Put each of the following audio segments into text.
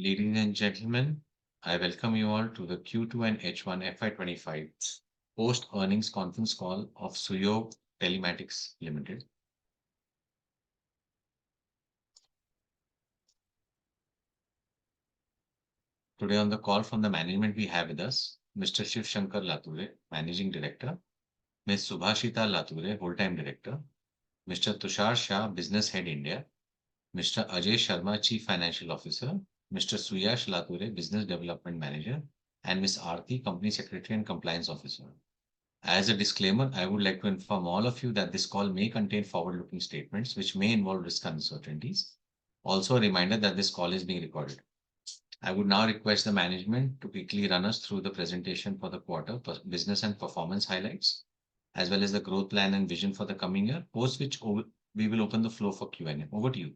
Ladies and gentlemen, I welcome you all to the Q2 and H1FY25 post earnings conference call of Suyog Telematics Ltd. Today on the call from the management, we have with us Mr. Shiv Shankar Lature, Managing Director, Ms. Subhashita Lature, Whole-Time Director, Mr. Tushar Shah, Business Head India, Mr. Ajay Sharma, Chief Financial Officer, Mr. Suyash Lature, Business Development Manager, and Ms. Aarti, Company Secretary and Compliance Officer. As a disclaimer, I would like to inform all of you that this call may contain forward-looking statements which may involve risk and uncertainties. Also, a reminder that this call is being recorded. I would now request the management to quickly run us through the presentation for the quarter, business and performance highlights, as well as the growth plan and vision for the coming year, post which we will open the floor for Q&A. Over to you.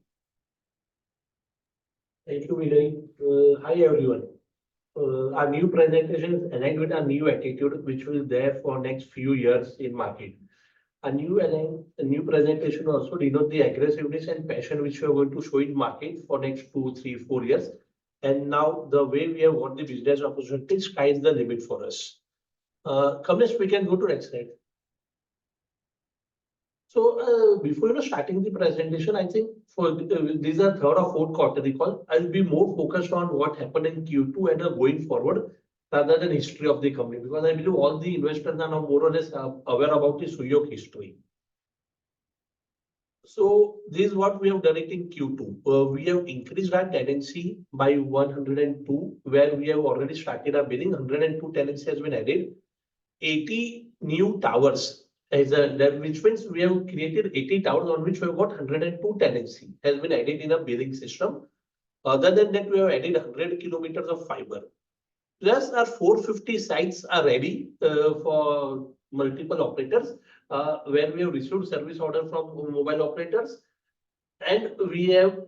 Thank you, Vijay. Hi, everyone. Our new presentation is aligned with our new attitude, which will be there for next few years in market. A new presentation also denotes the aggressiveness and passion which we are going to show in market for next 2, 3, 4 years. And now the way we have got the business opportunity, sky is the limit for us. Kamlesh, we can go to next slide. So before starting the presentation, I think for these are third or fourth quarterly call, I'll be more focused on what happened in Q2 and going forward rather than history of the company, because I believe all the investors are now more or less aware about the Suyog history. So this is what we have done it in Q2. We have increased our tenancy by 102, where we have already started our billing. 102 tenancy has been added. 80 new towers, which means we have created 80 towers on which we have got 102 tenancy has been added in a billing system. Other than that, we have added 100 kilometers of fiber. Plus, our 450 sites are ready for multiple operators, where we have received service order from mobile operators, and we have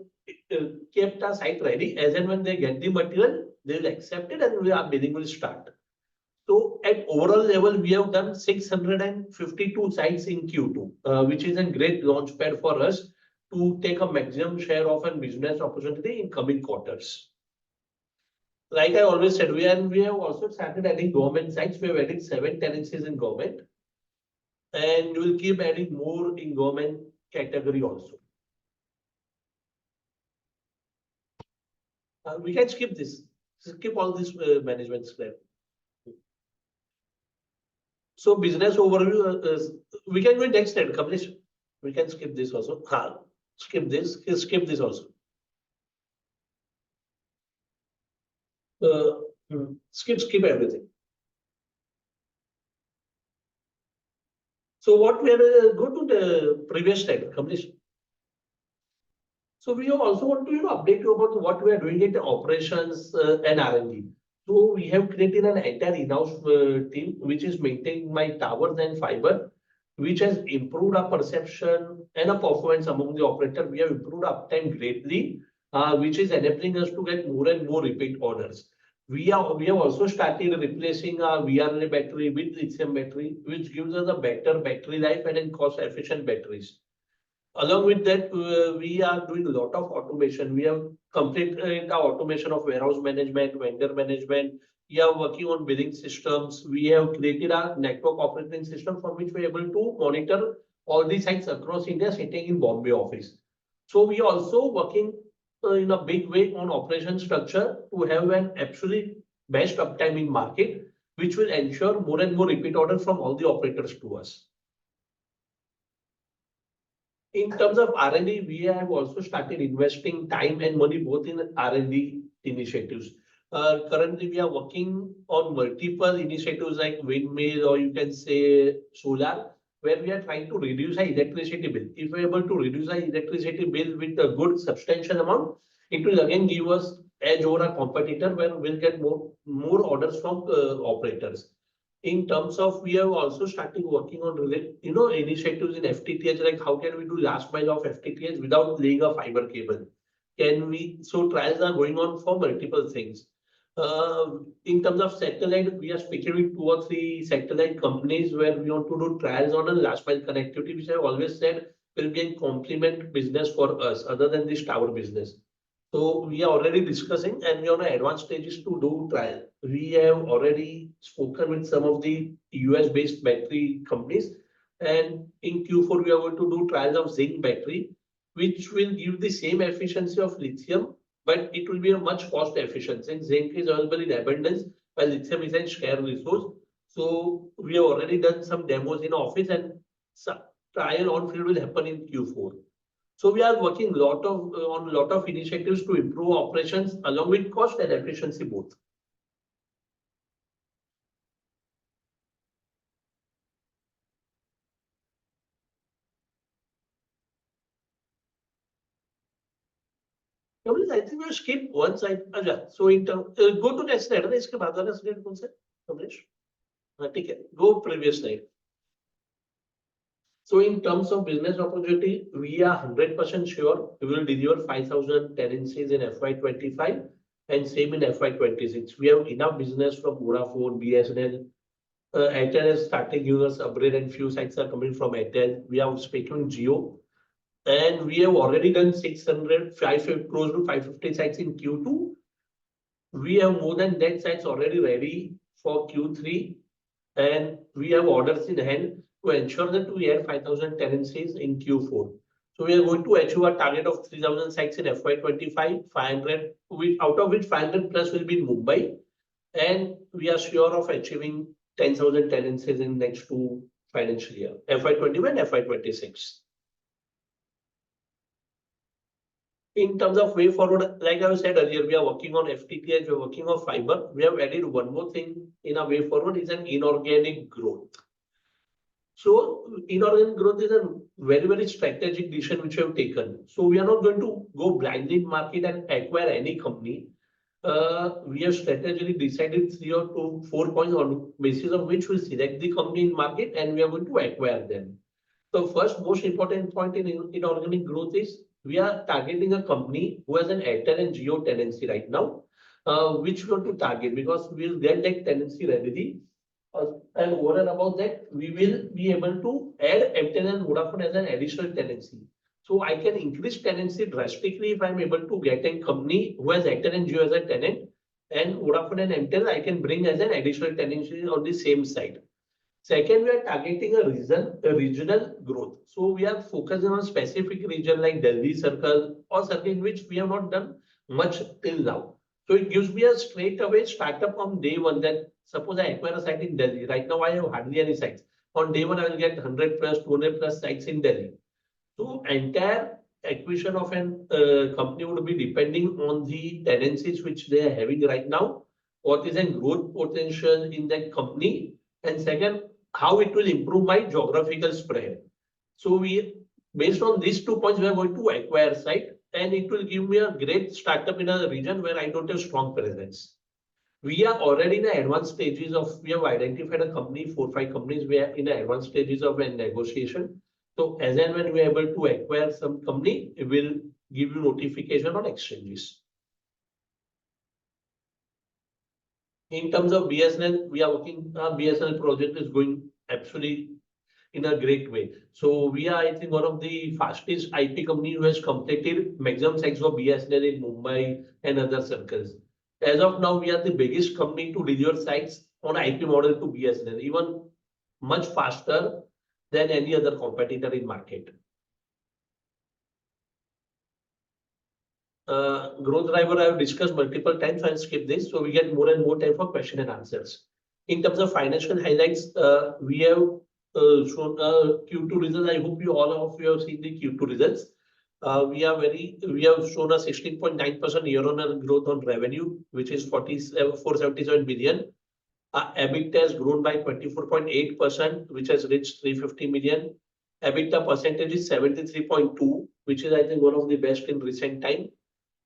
kept our site ready. As and when they get the material, they will accept it, and our billing will start. So at overall level, we have done 652 sites in Q2, which is a great launch pad for us to take a maximum share of a business opportunity in coming quarters. Like I always said, we have also started adding government sites. We have added 7 tenancies in government, and we will keep adding more in government category also. We can skip this. Skip all this management slide. So business overview, we can go next slide, Kamlesh. We can skip this also. Skip this also. Skip everything. So what we are go to the previous slide, Kamlesh. So we also want to update you about what we are doing in the operations and R&D. So we have created an entire in-house team which is maintaining my towers and fiber, which has improved our perception and our performance among the operator. We have improved uptime greatly, which is enabling us to get more and more repeat orders. We have also started replacing our VRLA battery with lithium battery, which gives us a better battery life and cost-efficient batteries. Along with that, we are doing a lot of automation. We have completed our automation of warehouse management, vendor management. We are working on billing systems. We have created a network operating system from which we are able to monitor all the sites across India sitting in Bombay office. So we are also working in a big way on operation structure to have an absolute best uptime in market, which will ensure more and more repeat orders from all the operators to us. In terms of R&D, we have also started investing time and money both in R&D initiatives. Currently, we are working on multiple initiatives like windmill, or you can say solar, where we are trying to reduce our electricity bill. If we are able to reduce our electricity bill with a good substantial amount, it will again give us edge over a competitor where we'll get more orders from operators. In terms of, we have also started working on initiatives in FTTH, like how can we do last mile of FTTH without laying a fiber cable? So trials are going on for multiple things. In terms of satellite, we are speaking with 2 or 3 satellite companies where we want to do trials on a last mile connectivity, which I always said will be a complement business for us other than this tower business. So we are already discussing and we are on advanced stages to do trial. We have already spoken with some of the US based battery companies, and in Q4 we are going to do trials of zinc battery, which will give the same efficiency of lithium, but it will be a much cost efficient since zinc is available in abundance while lithium is a scarce resource. So we have already done some demos in office and some trial on field will happen in Q4. So we are working on a lot of initiatives to improve operations along with cost and efficiency both. I think we skip one side. So in term, go to next slide. इसके बाद वाला slide कौन सा? Kamlesh? ठीक है. Go previous slide. So in terms of business opportunity, we are 100% sure we will deliver 5,000 tenancies in FY25 and same in FY26. We have enough business from Vodafone, BSNL. Airtel has started giving us upgrade and few sites are coming from Airtel. We are speaking Jio. And we have already done 600, close to 550 sites in Q2. We have more than that sites already ready for Q3. And we have orders in hand to ensure that we add 5,000 tenancies in Q4. So we are going to achieve a target of 3,000 sites in FY25, 500, out of which 500 plus will be in Mumbai. And we are sure of achieving 10,000 tenancies in next two financial year, FY21 and FY26. In terms of way forward, like I said earlier, we are working on FTTH, we are working on fiber. We have added one more thing in our way forward is an inorganic growth. So inorganic growth is a very, very strategic decision which we have taken. So we are not going to go blindly in market and acquire any company. We have strategically decided 3 or 4 points on basis of which we select the company in market and we are going to acquire them. So first most important point in inorganic growth is we are targeting a company who has an Airtel and Jio tenancy right now, which we want to target because we will get that tenancy readily. And over and above that, we will be able to add Airtel and Vodafone as an additional tenancy. So I can increase tenancy drastically if I'm able to get a company who has Airtel and Jio as a tenant, and Vodafone and Airtel I can bring as an additional tenancy on the same site. Second, we are targeting a regional growth. So we are focusing on specific region like Delhi circle or circle in which we have not done much till now. So it gives me a straight away startup on day one that suppose I acquire a site in Delhi. Right now I have hardly any sites. On day one I will get 100 plus, 200 plus sites in Delhi. So entire acquisition of an company would be depending on the tenancies which they are having right now. What is a growth potential in that company? And second, how it will improve my geographical spread. So based on these 2 points, we are going to acquire site and it will give me a great startup in a region where I don't have strong presence. We are already in the advanced stages of, we have identified a company, 4 or 5 companies, we are in the advanced stages of a negotiation. So as and when we are able to acquire some company, it will give you notification on exchanges. In terms of BSNL, we are working, BSNL project is going absolutely in a great way. So we are, I think, one of the fastest IP company who has completed maximum sites for BSNL in Mumbai and other circles. As of now, we are the biggest company to deliver sites on IP model to BSNL, even much faster than any other competitor in market. Growth driver I have discussed multiple times. I'll skip this so we get more and more time for question and answers. In terms of financial highlights, we have shown Q2 results. I hope all of you have seen the Q2 results. We have shown a 16.9% year-on-year growth on revenue, which is 477 billion. EBITDA has grown by 24.8%, which has reached 350 million. EBITDA percentage is 73.2, which is I think one of the best in recent time.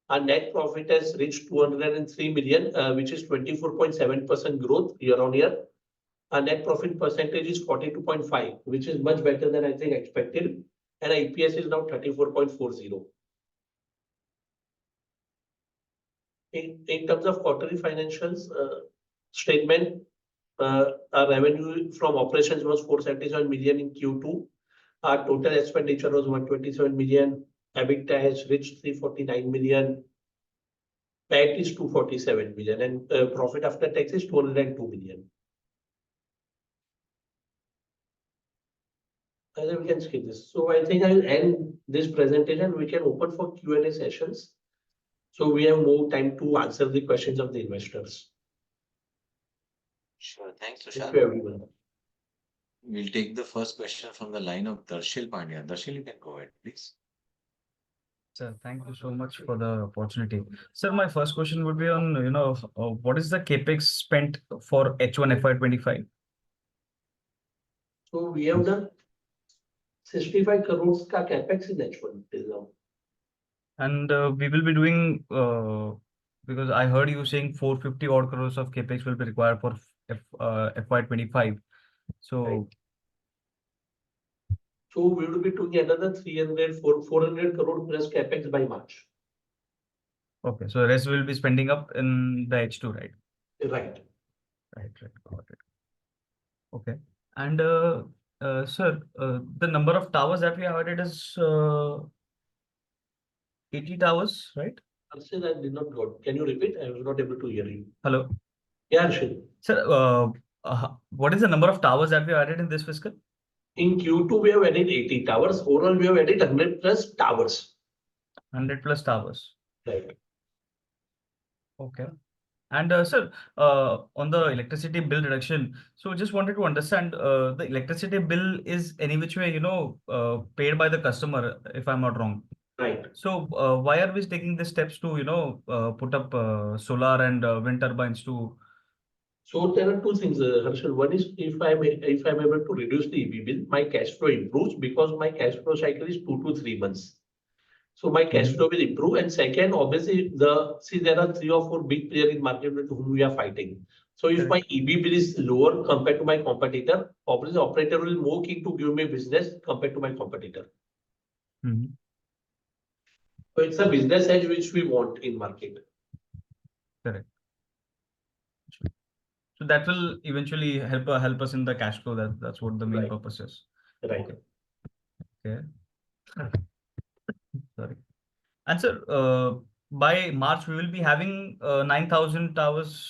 Our net profit has reached 203 million, which is 24.7% growth year-on-year. Our net profit percentage is 42.5, which is much better than I think expected. And EPS is now 34.40. In terms of quarterly financials statement, our revenue from operations was 477 million in Q2. Our total expenditure was 127 million. EBITDA has reached 349 million. PAT is 247 million and profit after tax is 202 million. I think we can skip this. So I think I'll end this presentation. We can open for Q&A sessions. So we have more time to answer the questions of the investors. Sure. Thanks, Thank Tushar. you, everyone. We'll take the first question from the line of Darshil Pandya. Darshil, you can go ahead, please. Sir, thank you so much for the opportunity. Sir, my first question would be on, what is the capex spent for H1FY25? So we have done 65 crores ka capex in H1 till now. And we will be doing, because I heard you saying 450 odd crores of capex will be required for FY25. So, Right. So we will be doing another 400 crore plus capex by March. okay, so the rest will be spending up in the H2, right? Right. Right, got it. Okay. And sir, the number of towers that we have added is 80 towers, right? Arshil, I did not got. Can you repeat? I was not able to hear you. Hello. Yeah, Arshil. Sir, what is the number of towers that we added in this fiscal? In Q2, we have added 80 towers. Overall, we have added 100 plus towers. 100 plus towers. Right. Okay. And sir, on the electricity bill reduction, so just wanted to understand, the electricity bill is any which way, paid by the customer, if I'm not wrong. Right. So why are we taking the steps to, put up solar and wind turbines to? So there are two things, Harshal. One is if I'm able to reduce the EB bill, my cash flow improves because my cash flow cycle is 2 to 3 months. So my cash flow will improve. And second, obviously, there are 3 or 4 big players in market with whom we are fighting. So if my EB bill is lower compared to my competitor, obviously operator will more keen to give me business compared to my competitor. So it's a business edge which we want in market. Correct. So that will eventually help us in the cash flow. That's what the main purpose is. Right. Okay. Sorry. And sir, by March we will be having 9,000 towers.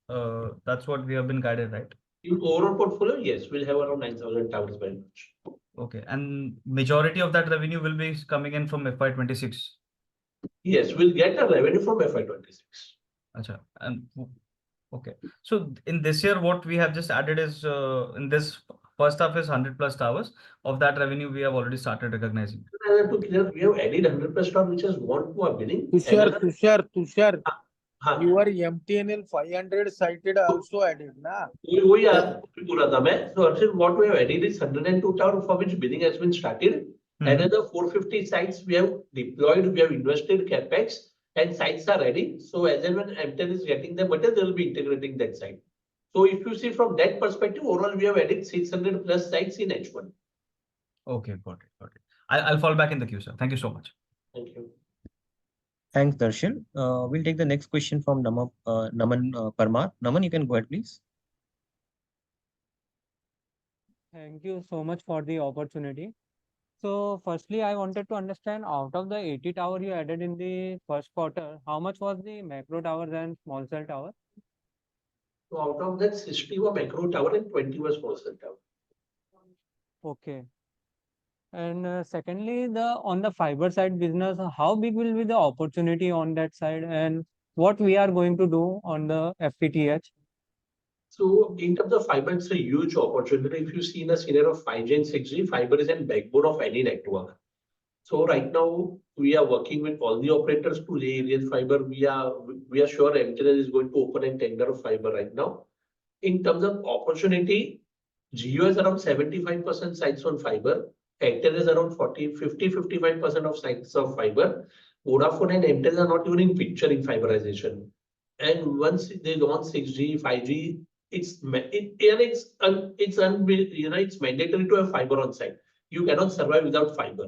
That's what we have been guided, right? In overall portfolio, yes, we'll have around 9,000 towers by March. Okay. And majority of that revenue will be coming in from FY26. Yes, we'll get a revenue from FY26. Achha. And okay. So in this year, what we have just added is in this first half is 100 plus towers. Of that revenue, we have already started recognizing. To clear, we have added 100 plus towers, which has gone to a billing. Tushar. Your MTNL 500 cited also added, na? वही बोला था मैं. So Arshil, what we have added is 102 towers for which billing has been started. Another 450 sites we have deployed, we have invested capex, and sites are ready. So as and when MTN is getting the material, they will be integrating that site. So if you see from that perspective, overall we have added 600 plus sites in H1. Okay, got it. I'll fall back in the queue, sir. Thank you so much. Thank you. Thanks, Darshan. We'll take the next question from Naman Parmar. Naman, you can go ahead, please. Thank you so much for the opportunity. So firstly, I wanted to understand out of the 80 tower you added in the first quarter, how much was the macro towers and small cell tower? So out of that, 60 were macro tower and 20 was small cell tower. Okay. And secondly, on the fiber side business, how big will be the opportunity on that side and what we are going to do on the FTTH? So in terms of fiber, it's a huge opportunity. If you see in a scenario of 5G and 6G, fiber is a backbone of any network. So right now we are working with all the operators to lay aerial fiber. We are sure MTN is going to open a tender of fiber right now. In terms of opportunity, Jio is around 75% sites on fiber. Airtel is around 55% of sites of fiber. Vodafone and MTN are not even in picture in fiberization. And once they launch 6G, 5G, it's mandatory to have fiber on site. You cannot survive without fiber.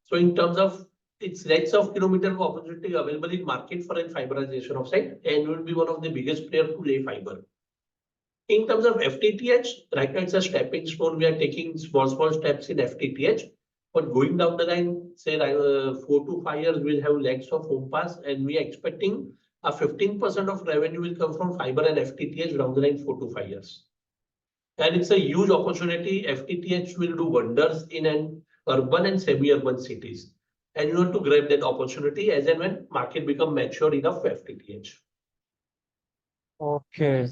So in terms of it's lakhs of kilometers of opportunity available in market for a fiberization of site, and will be one of the biggest players to lay fiber. In terms of FTTH, right now it's a stepping stone. We are taking small steps in FTTH, but going down the line, say 4 to 5 years, we'll have lakhs of home pass, and we are expecting a 15% of revenue will come from fiber and FTTH down the line 4 to 5 years. And it's a huge opportunity. FTTH will do wonders in an urban and semi-urban cities. And you want to grab that opportunity as and when market become mature enough for FTTH. Okay.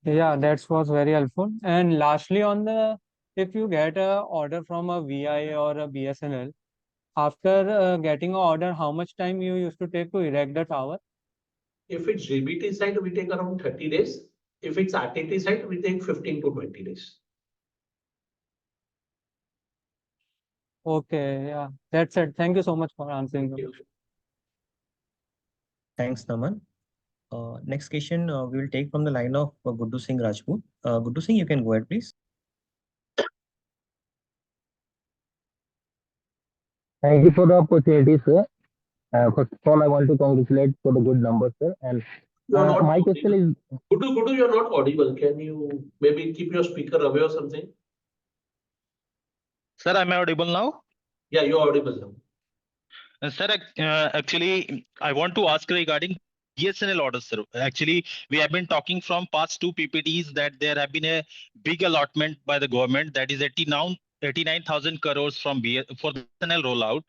Yeah, that was very helpful. And lastly, on the if you get a order from a VI or a BSNL, after getting an order, how much time you used to take to erect the tower? If it's GBT side, we take around 30 days. If it's RTT side, we take 15 to 20 days. Okay, yeah, that's it. Thank you so much for answering. Thanks, Naman. Next question we will take from the line of Guddu Singh Rajput. Guddu Singh, you can go ahead, please. Thank you for the opportunity, sir. First of all, I want to congratulate for the good numbers, sir. And my question is, Guddu, you're not audible. Can you maybe keep your speaker away or something? sir, am I audible now? Yeah, you're audible now. Sir, actually, I want to ask regarding BSNL orders, sir. Actually, we have been talking from past 2 PPTs that there have been a big allotment by the government, that is 89,000 crores from for BSNL rollout.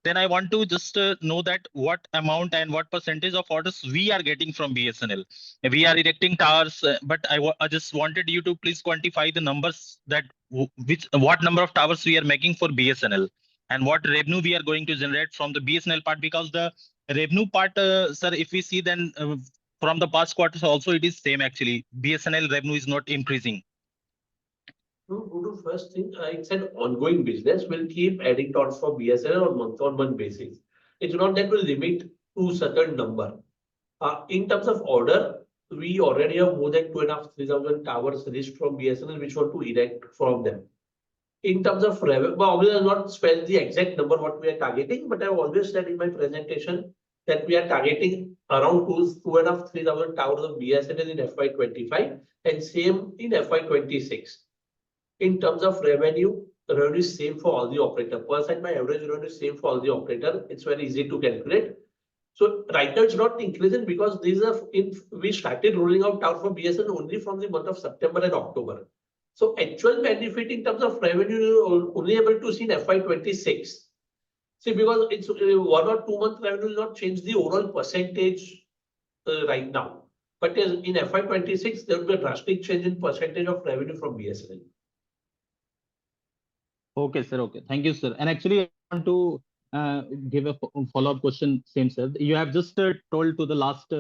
Then I want to just know that what amount and what percentage of orders we are getting from BSNL. We are erecting towers, but I just wanted you to please quantify the numbers that what number of towers we are making for BSNL and what revenue we are going to generate from the BSNL part, because the revenue part, sir, if we see then from the past quarters also it is same actually. BSNL revenue is not increasing. No, Guddu, first thing, it's an ongoing business. We'll keep adding towers for BSNL on month-on-month basis. It's not that we'll limit to certain number. In terms of order, we already have more than 2,500-3,000 towers reached from BSNL, which want to erect from them. In terms of revenue, but obviously I'll not spell the exact number what we are targeting, but I've always said in my presentation that we are targeting around 2,500-3,000 towers of BSNL in FY25 and same in FY26. In terms of revenue, the revenue is same for all the operator. Per site, my average revenue is same for all the operator. It's very easy to calculate. So right now it's not increasing because these are we started rolling out tower for BSNL only from the month of September and October. So actual benefit in terms of revenue only able to see in FY26. See, because it's 1 or 2 month revenue will not change the overall percentage right now. But in FY26, there will be a drastic change in percentage of revenue from BSNL. Okay, sir. Okay. Thank you, sir. And actually, I want to give a follow-up question, same sir. You have just told to the last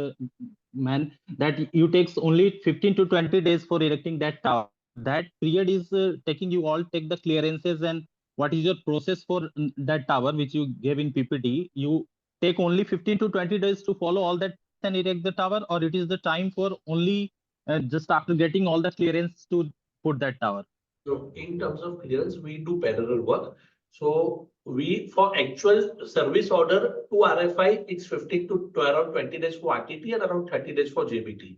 man that you takes only 15 to 20 days for erecting that tower. That period is taking you all take the clearances, and what is your process for that tower which you gave in PPT? You take only 15 to 20 days to follow all that and erect the tower, or it is the time for only just after getting all the clearance to put that tower? So in terms of clearance, we do parallel work. So we, for actual service order to RFI, it's 15 to around 20 days for RTT and around 30 days for JBT.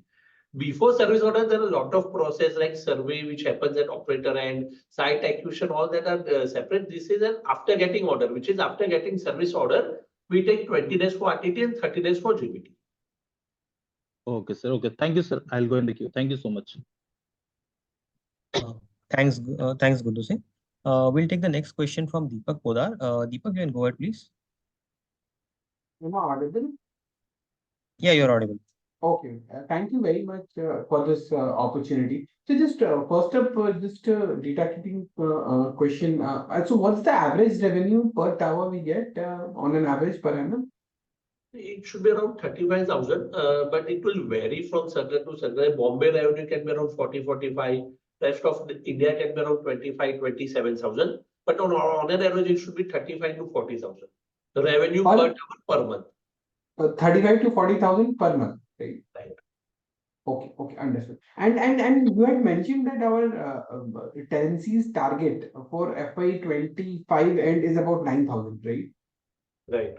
Before service order, there are a lot of process like survey, which happens at operator end, site acquisition, all that are separate. This is an after getting order, which is after getting service order, we take 20 days for RTT and 30 days for JBT. Okay, sir. Okay. Thank you, sir. I'll go in the queue. Thank you so much. Thanks, Guddu Singh. We'll take the next question from Deepak Podar. Deepak, you can go ahead, please. Am I audible? Yeah, you're audible. Okay, thank you very much for this opportunity. So just first up, just a data keeping question. So what's the average revenue per tower we get on an average per annum? It should be around 35,000, but it will vary from circle to circle. Bombay revenue can be around 40-45. Rest of India can be around 25-27,000. But on an average, it should be 35 to 40,000. The revenue per tower per month. 35 to 40,000 per month. Right. Okay, understood. And you had mentioned that our tenancies target for FY25 end is about 9,000, right? Right.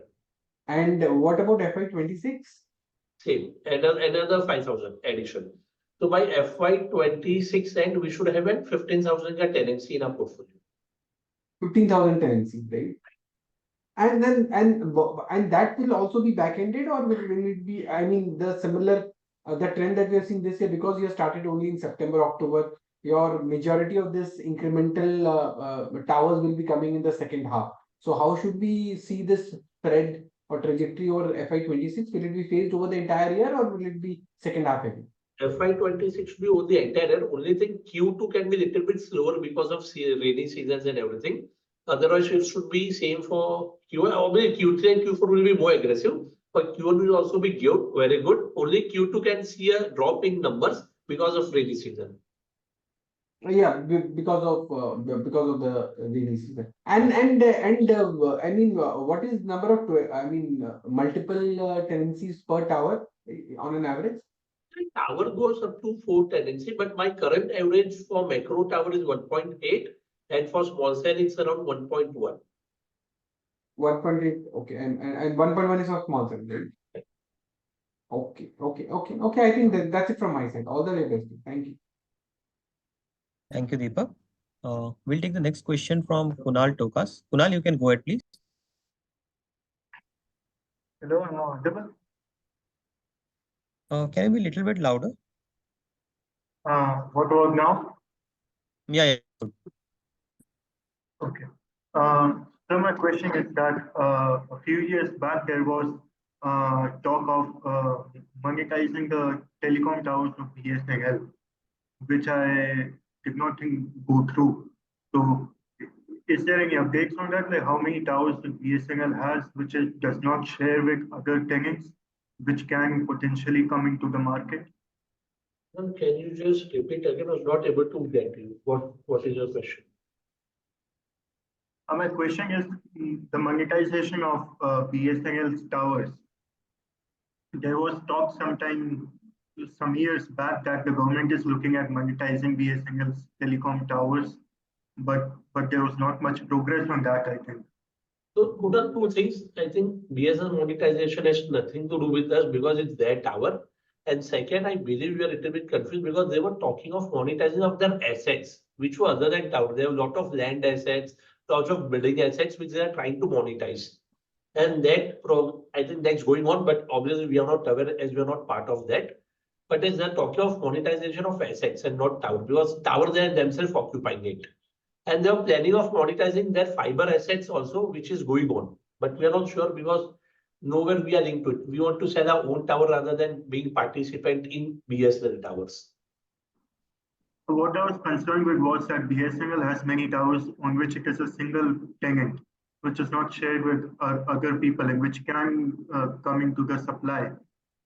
And what about FY26? Same, another 5,000 addition. So by FY26 end, we should have a 15,000 tenancy in our portfolio. 15,000 tenancies, right? And then and that will also be back-ended, or will it be, I mean, the similar the trend that we are seeing this year, because you started only in September, October, your majority of this incremental towers will be coming in the second half. So how should we see this spread or trajectory over FY26? Will it be phased over the entire year, or will it be second half heavy? FY26 should be over the entire year. Only thing Q2 can be a little bit slower because of rainy seasons and everything. Otherwise, it should be same for Q1. Obviously, Q3 and Q4 will be more aggressive, but Q1 will also be good, very good. Only Q2 can see a drop in numbers because of rainy season. Yeah, because of the rainy season. And I mean, what is number of multiple tenancies per tower on an average? The tower goes up to 4 tenancy, but my current average for macro tower is 1.8, and for small cell it's around 1.1. 1.8, okay, and 1.1 is for small cell, right? Okay. I think that's it from my side. All the way best. Thank you. Thank you, Deepak. We'll take the next question from Kunal Tokas. Kunal, you can go ahead, please. Hello, am I audible? Can you be a little bit louder? What about now? Yeah. Good. Okay. So my question is that a few years back there was talk of monetizing the telecom towers of BSNL, which I did not think go through. So is there any updates on that? Like how many towers the BSNL has, which it does not share with other tenants, which can potentially come into the market? Can you just repeat again? I was not able to get you. What is your question? My question is the monetization of BSNL's towers. There was talk some years back that the government is looking at monetizing BSNL's telecom towers, but there was not much progress on that, I think. So, Kunal, two things. I think BSNL monetization has nothing to do with us because it's their tower. And second, I believe we are a little bit confused because they were talking of monetizing of their assets, which were other than tower. They have a lot of land assets, lots of building assets, which they are trying to monetize. And I think that's going on, but obviously we are not aware as we are not part of that. But as they're talking of monetization of assets and not tower, because tower they are themselves occupying it. And they are planning of monetizing their fiber assets also, which is going on. But we are not sure because nowhere we are linked to it. We want to sell our own tower rather than being participant in BSNL towers. So what I was concerned with was that BSNL has many towers on which it is a single tenant, which is not shared with other people and which can come into the supply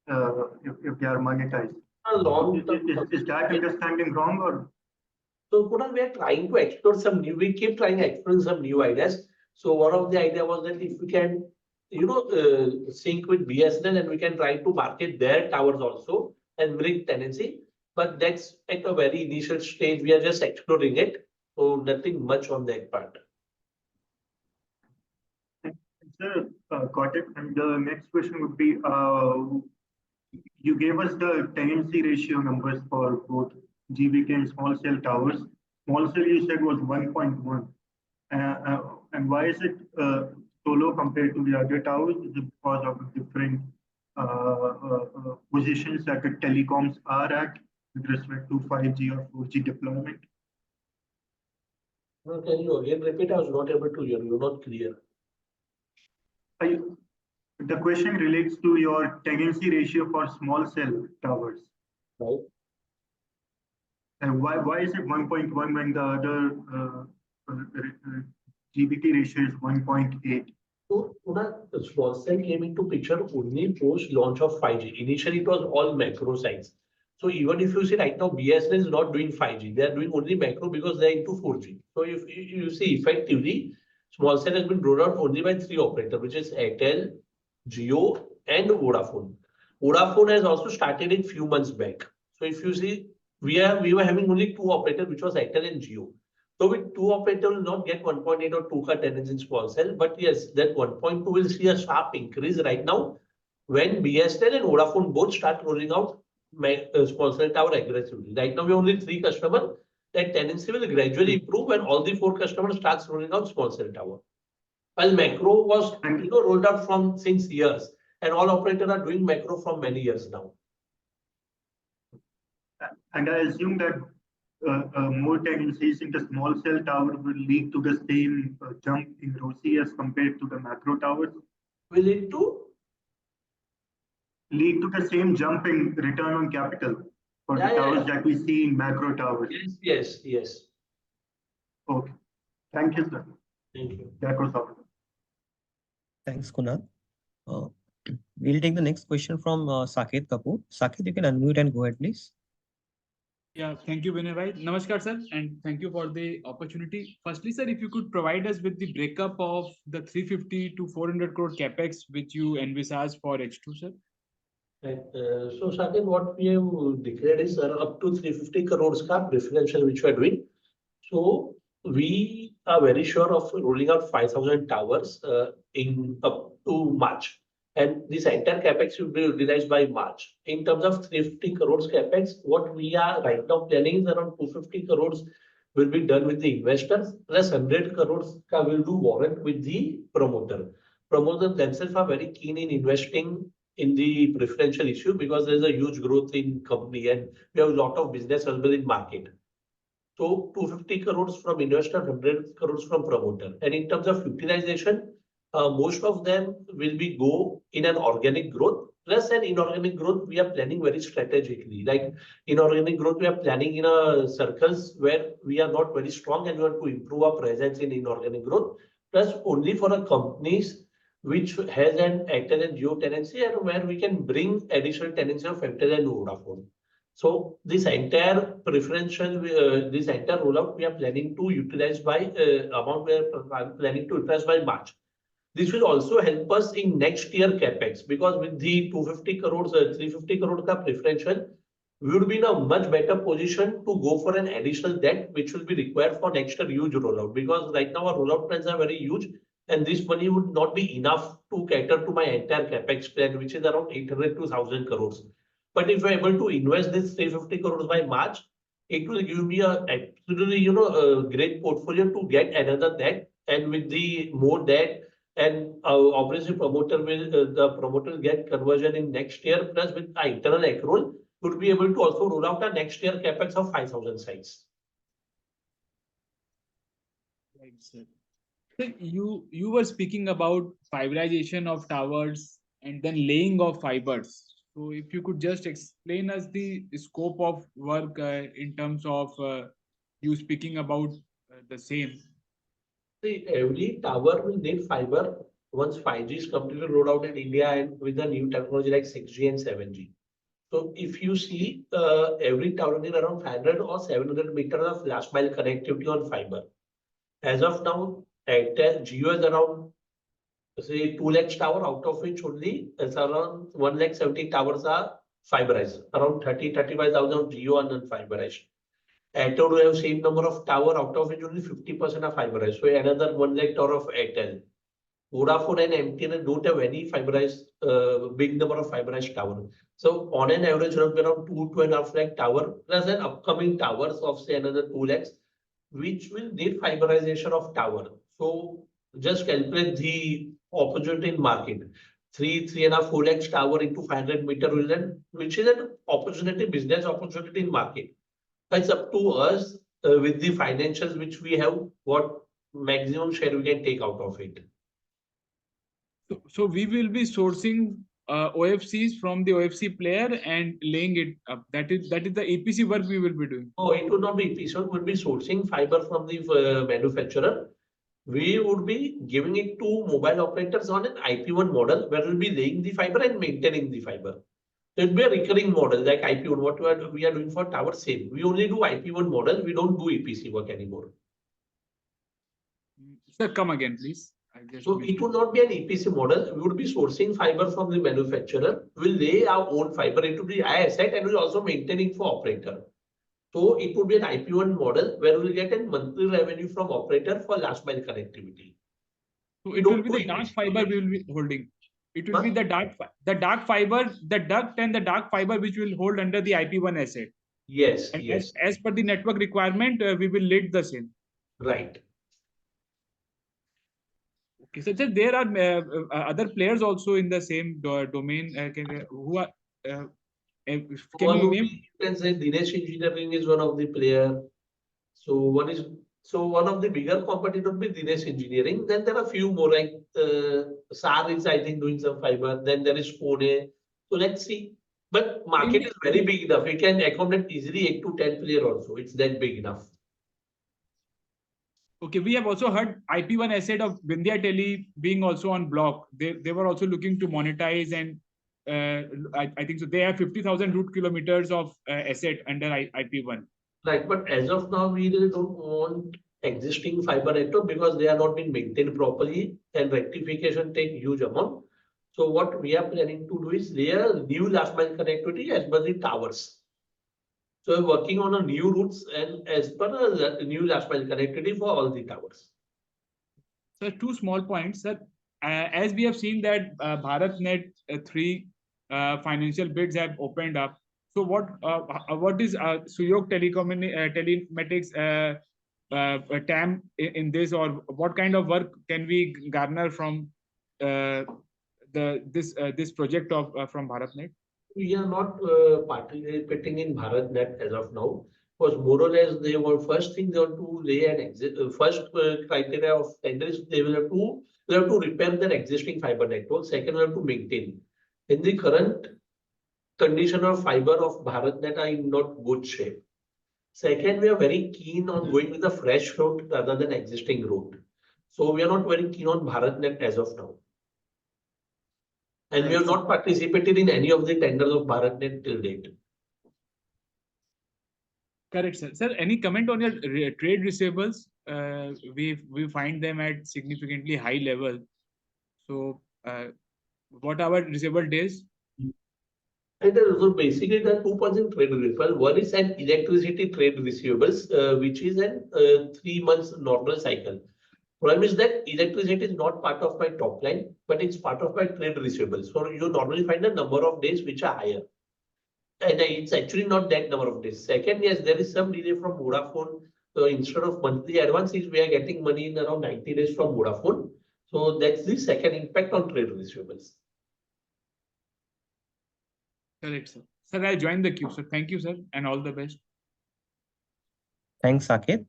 if they are monetized. Is that understanding wrong or? So Kunal, we are trying to explore we keep trying to explore some new ideas. So one of the idea was that if we can, sync with BSNL and we can try to market their towers also and bring tenancy. But that's at a very initial stage. We are just exploring it. So nothing much on that part. Sir, got it. And the next question would be, you gave us the tenancy ratio numbers for both GVK and small cell towers. Small cell you said was 1.1. And why is it so low compared to the other towers? Is it because of different positions that the telecoms are at with respect to 5G or 4G deployment? Well, can you again repeat? I was not able to hear you. Not clear. The question relates to your tenancy ratio for small cell towers. Right. And why is it 1.1 when the other GBT ratio is 1.8? So the small cell came into picture only post launch of 5G. Initially, it was all macro sites. So even if you see right now, BSNL is not doing 5G. They are doing only macro because they are into 4G. So if you see effectively, small cell has been rolled out only by 3 operators, which is Airtel, Jio, and Vodafone. Vodafone has also started in few months back. So if you see, we were having only 2 operators, which was Airtel and Jio. So with 2 operators will not get 1.8 or 2 tenants in small cell, but yes, that 1.2 will see a sharp increase right now when BSNL and Vodafone both start rolling out small cell tower aggressively. Right now we have only 3 customers. That tenancy will gradually improve when all the 4 customers starts rolling out small cell tower. While macro was, rolled out from since years, and all operators are doing macro from many years now. And I assume that more tenancies in the small cell tower will lead to the same jump in ROCE as compared to the macro towers. Will it lead to the same jump in return on capital for the towers that we see in macro towers? Yes. Okay. Thank you, sir. Thank you. That was all. Thanks, Kunal. We'll take the next question from Saket Kapoor. Saket, you can unmute and go ahead, please. Yeah, thank you, Vinay bhai. Namaskar, sir, and thank you for the opportunity. Firstly, sir, if you could provide us with the breakup of the 350 to 400 crore capex which you envisage for H2, sir. Right. So, Saket, what we have declared is up to 350 crores ka differential which we are doing. So, we are very sure of rolling out 5,000 towers in up to March. And this entire capex will be utilized by March. In terms of 350 crores capex, what we are right now planning is around 250 crores will be done with the investors, plus 100 crores will do warrant with the promoter. Promoters themselves are very keen in investing in the preferential issue because there's a huge growth in company and we have a lot of business available in market. So 250 crores from investor, 100 crores from promoter. And in terms of utilization, most of them will be go in an organic growth. Plus an inorganic growth, we are planning very strategically. Like inorganic growth, we are planning in a circles where we are not very strong and we want to improve our presence in inorganic growth. Plus only for the companies which has an Airtel and Jio tenancy and where we can bring additional tenancy of Airtel and Vodafone. So this entire preferential, this entire rollout, we are planning to utilize by amount we are planning to utilize by March. This will also help us in next year capex because with the 250 crores, 350 crore ka preferential, we would be in a much better position to go for an additional debt which will be required for next year huge rollout because right now our rollout plans are very huge and this money would not be enough to cater to my entire capex plan which is around 800 to 1000 crores. But if we're able to invest this 350 crores by March, it will give me a absolutely, a great portfolio to get another debt and with the more debt and obviously the promoter will get conversion in next year plus with our internal accrual would be able to also roll out a next year capex of 5,000 sites. Right, sir. So you were speaking about fiberization of towers and then laying of fibers. So if you could just explain us the scope of work in terms of you speaking about the same. See, every tower will need fiber once 5G is completely rolled out in India and with the new technology like 6G and 7G. So if you see every tower need around 500 or 700 meters of last mile connectivity on fiber. As of now, Airtel Jio is around say 2 lakh tower out of which only it's around 1 lakh 70 towers are fiberized. Around 35,000 of Jio are non-fiberized. Airtel will have same number of tower out of which only 50% are fiberized. So another 1 lakh tower of Airtel. Vodafone and MTN don't have any fiberized big number of fiberized tower. So on an average around 2.5 lakh tower plus an upcoming towers of say another 2 lakhs which will need fiberization of tower. So just calculate the opportunity in market. 3.5, 4 lakhs tower into 500 meter which is an opportunity, business opportunity in market. It's up to us with the financials which we have, what maximum share we can take out of it. So we will be sourcing OFCs from the OFC player and laying it up. That is the EPC work we will be doing. Oh, it would not be EPC. It would be sourcing fiber from the manufacturer. We would be giving it to mobile operators on an IP1 model where we'll be laying the fiber and maintaining the fiber. So it'll be a recurring model like IP1. What we are doing for tower same. We only do IP1 model. We don't do EPC work anymore. Sir, come again, please. So it would not be an EPC model. We would be sourcing fiber from the manufacturer. We'll lay our own fiber. It would be our asset and we'll also maintain it for operator. So it would be an IP1 model where we'll get a monthly revenue from operator for last mile connectivity. So it will be the dark fiber we will be holding. It will be the dark fiber, the duct and the dark fiber which will hold under the IP1 asset. Yes, and yes. As per the network requirement, we will lead the same. Right. Okay, so there are other players also in the same domain who are. Can you name? You can say Dinesh Engineering is one of the player. So one of the bigger competitor would be Dinesh Engineering. Then there are a few more like SAR is I think doing some fiber. Then there is Pune. So let's see. But market is very big enough. We can accommodate easily 8 to 10 player also. It's that big enough. Okay, we have also heard IP1 asset of Vindhya Tele being also on block. They were also looking to monetize, and I think so. They have 50,000 route kilometers of asset under IP1. Right, but as of now, we really don't want existing fiber network because they are not being maintained properly and rectification take huge amount. So what we are planning to do is layer new last mile connectivity as per the towers. So we're working on a new routes and as per the new last mile connectivity for all the towers. So two small points, sir. As we have seen that BharatNet 3 financial bids have opened up. So what is Suyog Telematics TAM in this, or what kind of work can we garner from this project of from BharatNet? We are not participating in BharatNet as of now. Because more or less they were first thing they want to lay an exit. First criteria of tenders they will have to repair their existing fiber network. Second, we have to maintain. In the current condition of fiber of BharatNet are in not good shape. Second, we are very keen on going with a fresh route rather than existing route. So we are not very keen on BharatNet as of now. And we have not participated in any of the tenders of BharatNet till date. Correct, sir. Sir, any comment on your trade receivables? We find them at significantly high level. So, what are our receivable days? And so basically the 2% trade receivable. One is an electricity trade receivables, which is an 3 months normal cycle. Problem is that electricity is not part of my top line, but it's part of my trade receivables. So you normally find a number of days which are higher. And it's actually not that number of days. Second, yes, there is some delay from Vodafone. So instead of monthly advances, we are getting money in around 90 days from Vodafone. So that's the second impact on trade receivables. Correct, sir. Sir, I'll join the queue. So thank you, sir, and all the best. Thanks, Saket.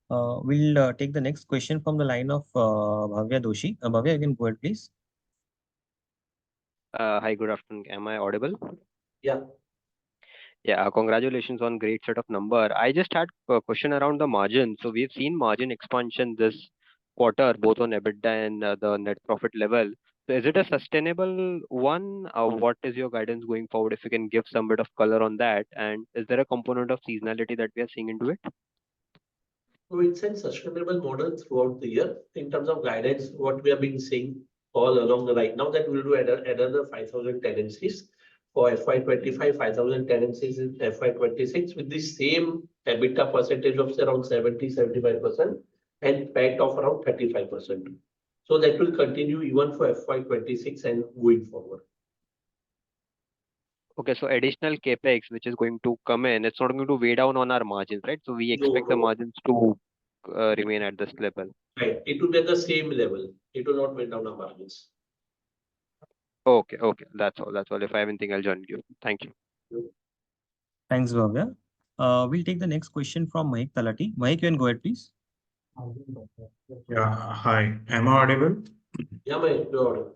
We'll take the next question from the line of Bhavya Doshi. Bhavya, you can go ahead, please. Hi, good afternoon. Am I audible? Yeah. Yeah, congratulations on great set of number. I just had a question around the margin. So we've seen margin expansion this quarter, both on EBITDA and the net profit level. So is it a sustainable one? What is your guidance going forward? If you can give some bit of color on that, and is there a component of seasonality that we are seeing into it? So it's a sustainable model throughout the year in terms of guidance. What we have been seeing all along right now that we'll do another 5,000 tenancies. For FY25, 5,000 tenancies in FY26 with the same EBITDA percentage of around 70-75% and PAT of around 35%. So that will continue even for FY26 and going forward. Okay, so additional capex which is going to come in, it's not going to weigh down on our margins, right? So we expect the margins to remain at this level. Right, it will be at the same level. It will not weigh down our margins. Okay, that's all. If I have anything, I'll join you. Thank you. Thanks, Bhavya. We'll take the next question from Mahek Talati. Mahek, you can go ahead, please. Yeah, hi. Am I audible? Yeah, Mahek, you're audible.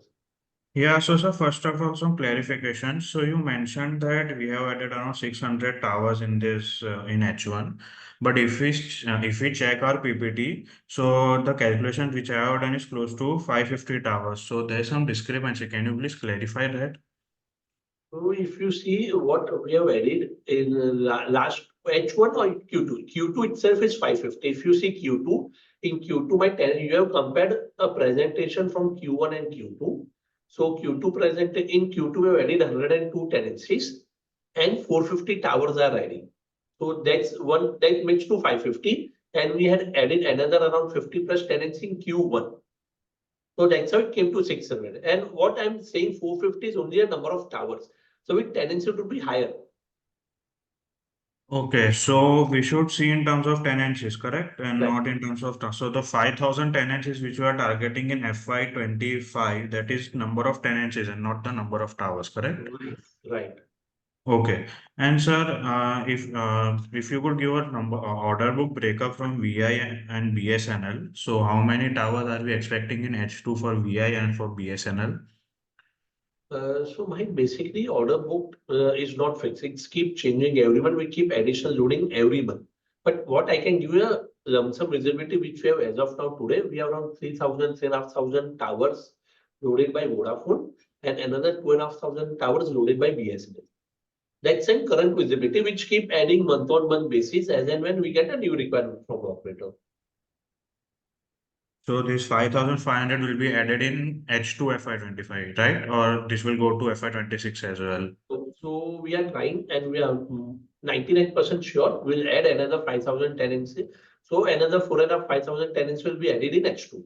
Yeah, so sir, first of all, some clarification. So you mentioned that we have added around 600 towers in this in H1, but if we check our PPT, so the calculation which I have done is close to 550 towers. So there's some discrepancy. Can you please clarify that? So if you see what we have added in last H1 or Q2, Q2 itself is 550. If you see Q2, in Q2 you have compared a presentation from Q1 and Q2. So in Q2 we have added 102 tenancies and 450 towers are ready. So that makes to 550 and we had added another around 50 plus tenancy in Q1. So that's how it came to 600. And what I'm saying 450 is only a number of towers. So with tenancy it would be higher. Okay, so we should see in terms of tenancies, correct? And Right. not in terms of, so the 5,000 tenancies which we are targeting in FY25, that is number of tenancies and not the number of towers, correct? Right. Okay. And sir, if you could give a number order book breakup from VI and BSNL, so how many towers are we expecting in H2 for VI and for BSNL? So my basically order book is not fixed. It's keep changing every month. We keep additional loading every month. But what I can give you a lump sum visibility which we have as of now today, we have around 3,000, 3,500 towers loaded by Vodafone and another 2,500 towers loaded by BSNL. That's in current visibility, which keep adding month on month basis as and when we get a new requirement from operator. So this 5,500 will be added in H2 FY25, right? Or this will go to FY26 as well? So we are trying and we are 99% sure we'll add another 5,000 tenancy. So another 4.5, 5,000 tenants will be added in H2.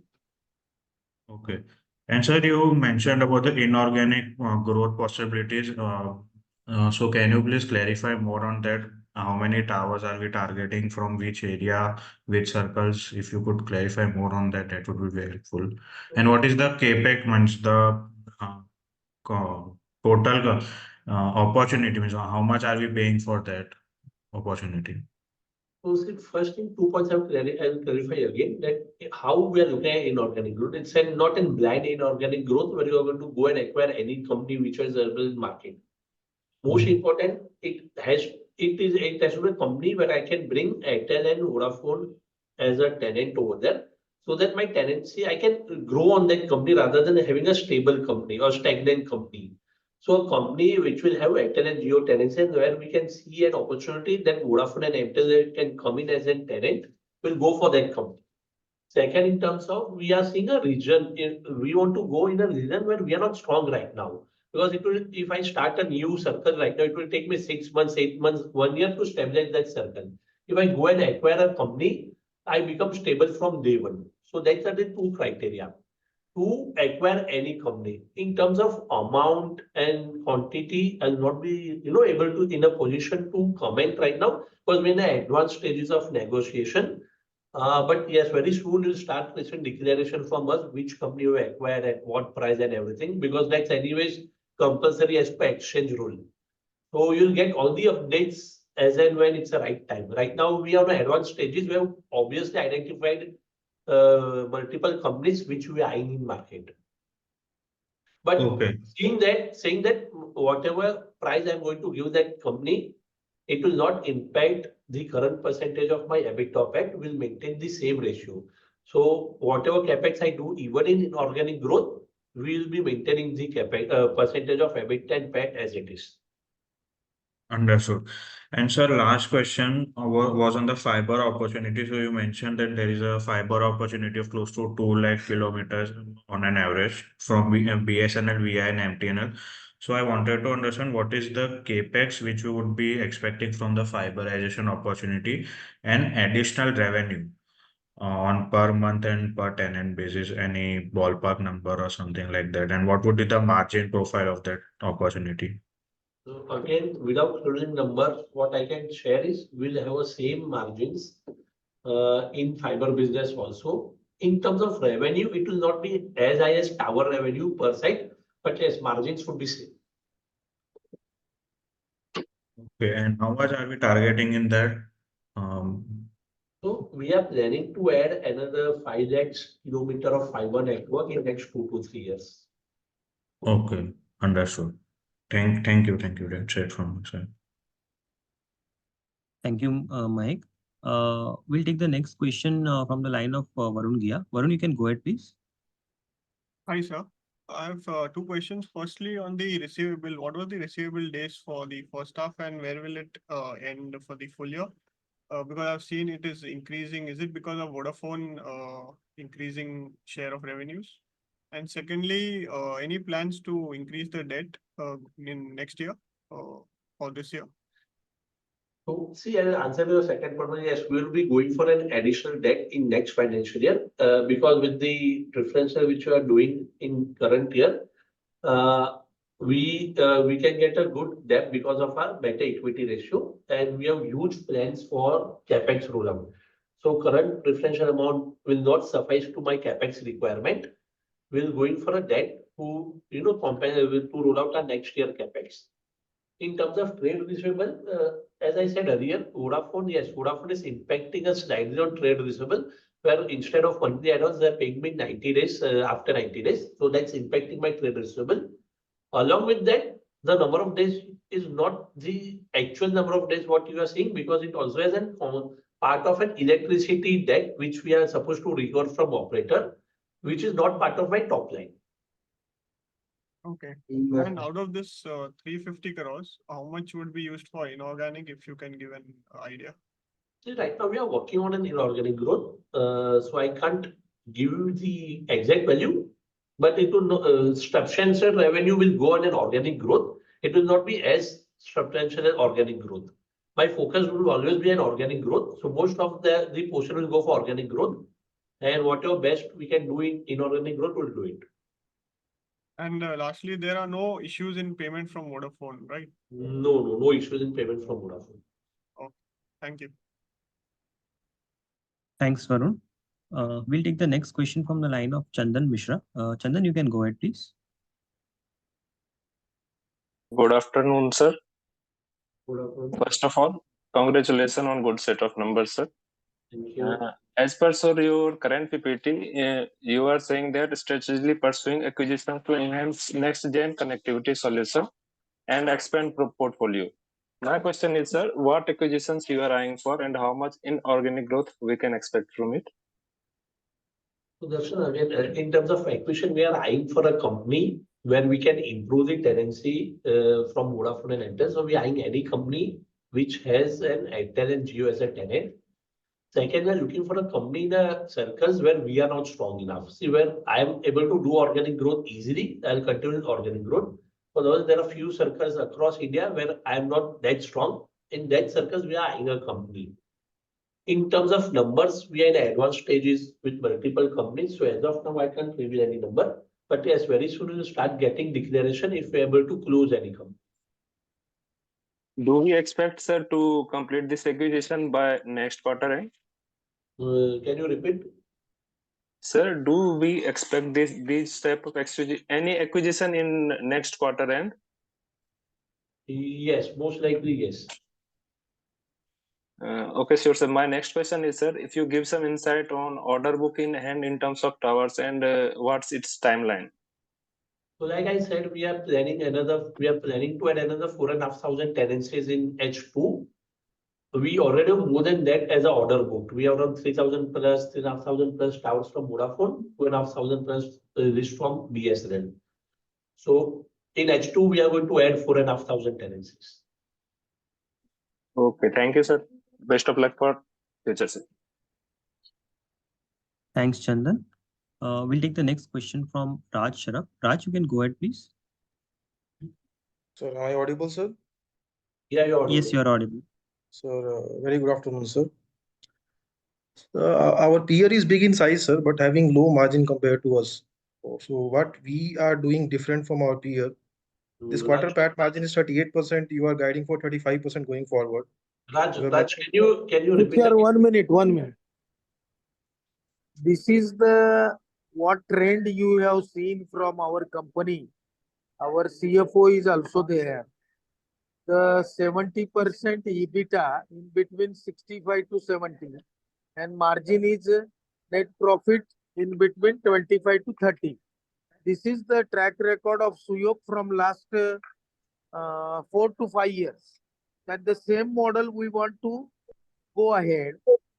Okay. And sir, you mentioned about the inorganic growth possibilities. So can you please clarify more on that? How many towers are we targeting from which area, which circles? If you could clarify more on that, that would be very helpful. And what is the CapEx means the total opportunity means how much are we paying for that opportunity? So see, first thing, 2 points I'll clarify again that how we are looking at inorganic growth. It's not in blind inorganic growth where you are going to go and acquire any company which is available in market. Most important, it has to be a company where I can bring Airtel and Vodafone as a tenant over there, so that my tenancy I can grow on that company rather than having a stable company or stagnant company. So a company which will have Airtel and Jio tenancy and where we can see an opportunity that Vodafone and Airtel can come in as a tenant, will go for that company. Second, in terms of we are seeing a region, we want to go in a region where we are not strong right now. Because it will, if I start a new circle right now, it will take me 6 months, 8 months, 1 year to stabilize that circle. If I go and acquire a company, I become stable from day one. So that's are the two criteria to acquire any company. In terms of amount and quantity, I'll not be able to in a position to comment right now because we're in the advanced stages of negotiation. But yes, very soon you'll start receiving declaration from us which company you acquired at what price and everything, because that's anyways compulsory as per exchange rule. So you'll get all the updates as and when it's the right time. Right now we are in advanced stages. We have obviously identified multiple companies which we are eyeing in market. But Okay. saying that whatever price I'm going to give that company, it will not impact the current percentage of my EBITDA PAT, will maintain the same ratio. So whatever capex I do, even in inorganic growth, we will be maintaining the capex percentage of EBITDA and PAT as it is. Understood. And sir, last question was on the fiber opportunity. So you mentioned that there is a fiber opportunity of close to 2 lakh kilometers on an average from BSNL, VI, and MTNL. So I wanted to understand what is the capex which you would be expecting from the fiberization opportunity and additional revenue on per month and per tenant basis, any ballpark number or something like that. And what would be the margin profile of that opportunity? So again, without closing numbers, what I can share is we'll have the same margins in fiber business also. In terms of revenue, it will not be as high as tower revenue per site, but yes, margins would be same. Okay, and how much are we targeting in that? So we are planning to add another 5 lakhs kilometer of fiber network in next 2 to 3 years. Okay, understood. Thank you. That's it from my side. Thank you, Mike. We'll take the next question from the line of Varun Gia. Varun, you can go ahead, please. Hi, sir. I have two questions. Firstly, on the receivable, what were the receivable days for the first half and where will it end for the full year? Because I've seen it is increasing. Is it because of Vodafone increasing share of revenues? And secondly, any plans to increase the debt in next year or this year? So see, I'll answer your second question. Yes, we will be going for an additional debt in next financial year because with the differential which we are doing in current year, we can get a good depth because of our better equity ratio, and we have huge plans for capex rollout. So current preferential amount will not suffice to my capex requirement. We'll going for a debt to to roll out our next year capex. In terms of trade receivable, as I said earlier, Vodafone, yes, Vodafone is impacting us slightly on trade receivable, where instead of monthly advance, they're paying me 90 days after 90 days. So that's impacting my trade receivable. Along with that, the number of days is not the actual number of days what you are seeing, because it also has a part of an electricity debt which we are supposed to recover from operator, which is not part of my top line. Okay. And out of this 350 crores, how much would be used for inorganic, if you can give an idea? See, right now we are working on an inorganic growth, so I can't give you the exact value, but it will substantial revenue will go on an organic growth. It will not be as substantial as organic growth. My focus will always be an organic growth. So most of the portion will go for organic growth, and whatever best we can do in inorganic growth, we'll do it. And lastly, there are no issues in payment from Vodafone, right? No issues in payment from Vodafone. Okay, thank you. Thanks, Varun. We'll take the next question from the line of Chandan Mishra. Chandan, you can go ahead, please. Good afternoon, sir. Good afternoon. First of all, congratulations on good set of numbers, sir. Thank you. As per sir, your current PPT, you are saying that strategically pursuing acquisition to enhance next-gen connectivity solution and expand portfolio. My question is, sir, what acquisitions you are eyeing for and how much inorganic growth we can expect from it? So Darshan, again, in terms of acquisition, we are eyeing for a company where we can improve the tenancy from Vodafone and Airtel. So we are eyeing any company which has an Airtel and Jio as a tenant. Second, we are looking for a company in the circles where we are not strong enough. See, where I am able to do organic growth easily, I'll continue with organic growth. For those, there are few circles across India where I am not that strong. In that circles, we are eyeing a company. In terms of numbers, we are in advanced stages with multiple companies. So as of now, I can't reveal any number. But yes, very soon we'll start getting declaration if we're able to close any company. Do we expect, sir, to complete this acquisition by next quarter end? Can you repeat? Sir, do we expect this type of any acquisition in next quarter end? Yes, most likely yes. Okay, sure, sir. My next question is, sir, if you give some insight on order book in hand in terms of towers and what's its timeline? So like I said, we are planning to add another 4,500 tenancies in H2. We already have more than that as an order book. We have around 3,000 plus, 3,500 plus towers from Vodafone, 2,500 plus list from BSNL. So in H2, we are going to add 4,500 tenancies. Okay, thank you, sir. Best of luck for future, sir. Thanks, Chandan. We'll take the next question from Raj Sharaf. Raj, you can go ahead, please. Sir, am I audible, sir? Yeah, you're audible. Yes, you're audible. Sir, very good afternoon, sir. Our peer is big in size, sir, but having low margin compared to us. So what we are doing different from our peer? This quarter PAT margin is 38%. You are guiding for 35% going forward. Raj, can you repeat? Sir, 1 minute, 1 minute. This is the what trend you have seen from our company. Our CFO is also there. The 70% EBITDA in between 65 to 70, and margin is net profit in between 25 to 30. This is the track record of Suyog from last 4 to 5 years. That the same model we want to go ahead,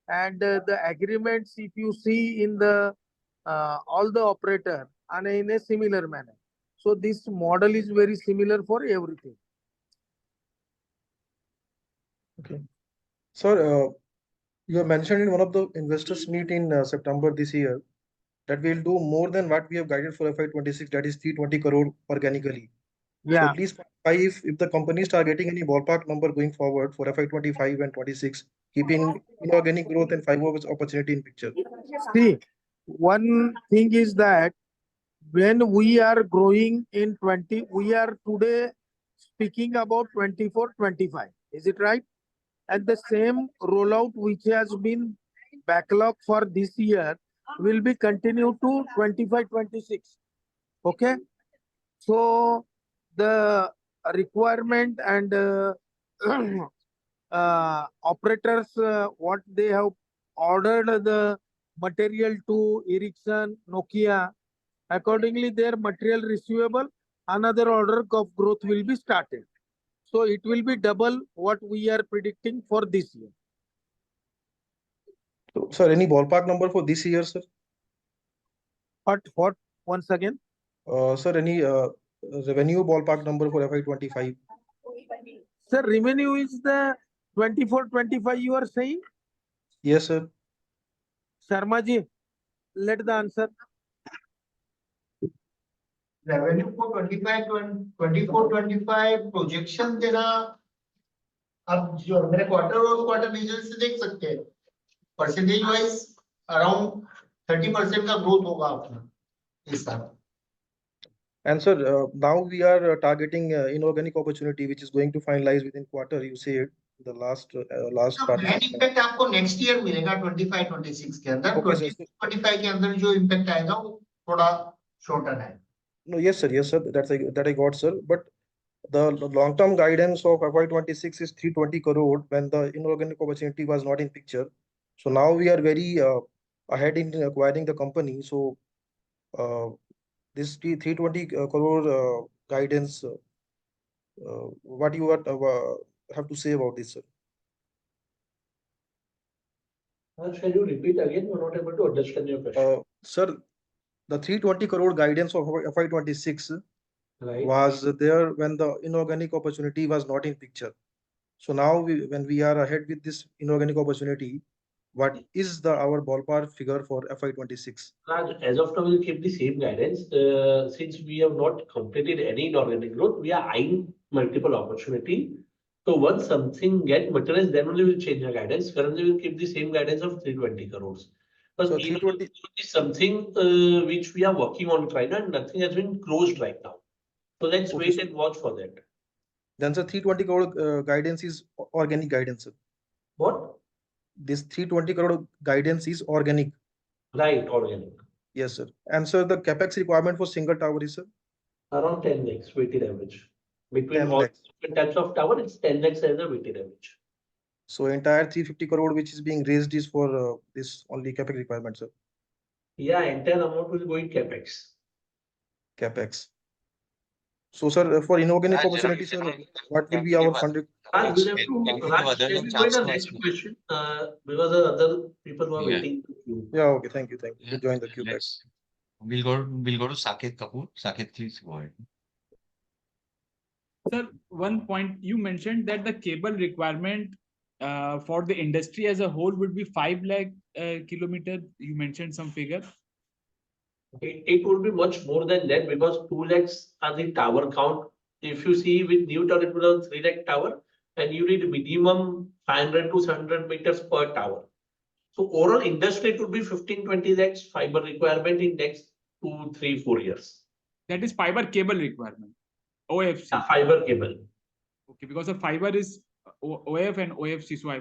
and the agreements, if you see in the all the operator and in a similar manner. So this model is very similar for everything. Okay. Sir, you have mentioned in one of the investors meet in September this year that we'll do more than what we have guided for FY26, that is 320 crore organically. Yeah. So please, if the company is targeting any ballpark number going forward for FY25 and 26, keeping inorganic growth and fiber opportunity in picture. See, one thing is that when we are growing in 20, we are today speaking about 24, 25. Is it right? And the same rollout which has been backlog for this year will be continued to 25, 26. Okay. So the requirement and operators, what they have ordered the material to Ericsson, Nokia, accordingly their material receivable, another order of growth will be started. So it will be double what we are predicting for this year. So, sir, any ballpark number for this year, sir? What? Once again? Sir, any revenue ballpark number for FY25? Sir, revenue is the 24, 25 you are saying? Yes, sir. Sharma ji, let the answer. Revenue for 24-25 projection तेरा अब जो मेरे quarter basis से देख सकते हैं percentage wise around 30% का growth होगा अपना इस साल. And sir, now we are targeting inorganic opportunity, which is going to finalize within quarter. You said the last part. Man impact आपको नेक्स्ट ईयर मिलेगा 25-26 के अंदर. 25 के अंदर जो इम्पैक्ट आएगा वो थोड़ा शॉर्टर है. No, yes, sir. Yes, sir. That I got, sir. But the long-term guidance of FY26 is 320 crore when the inorganic opportunity was not in picture. So now we are very ahead in acquiring the company. So this 320 crore guidance, what you have to say about this, sir? Shall you repeat again? We're not able to understand your question. Sir, the 320 crore guidance of FY26 Right. was there when the inorganic opportunity was not in picture. So now when we are ahead with this inorganic opportunity, what is our ballpark figure for FY26? Raj, as of now, we'll keep the same guidance. Since we have not completed any inorganic growth, we are eyeing multiple opportunity. So once something get materialized, then only we'll change our guidance. Currently, we'll keep the same guidance of 320 crores. But So 320 is something which we are working on right now, and nothing has been closed right now. So let's Okay, wait and watch for that. Then the 320 crore guidance is organic guidance, sir. What? This 320 crore guidance is organic. Right, organic. Yes, sir. And sir, the capex requirement for single tower is, sir? Around 10 lakhs weighted average. Between 10 all lakhs. different types of tower, it's 10 lakhs as a weighted average. So entire 350 crore which is being raised is for this only capex requirement, sir. Yeah, entire amount will go in capex. Capex. So, sir, for inorganic opportunity, sir, what will be our fund? Raj, we'll have to, Raj, can we go to the next question? Because the other people were waiting to queue. Yeah, okay, thank you. You join the queue back. We'll go to Saket Kapoor. Saket, please go ahead. Sir, one point you mentioned that the cable requirement for the industry as a whole would be 5 lakh kilometer. You mentioned some figure. It would be much more than that because 2 lakhs are the tower count. If you see with new tower, it will be 3 lakh tower, and you need minimum 500 to 700 meters per tower. So overall industry it would be 15-20 lakhs fiber requirement in next 2, 3, 4 years. That is fiber cable requirement. OFC. Fiber cable. Okay, because the fiber is OF and OFC. So I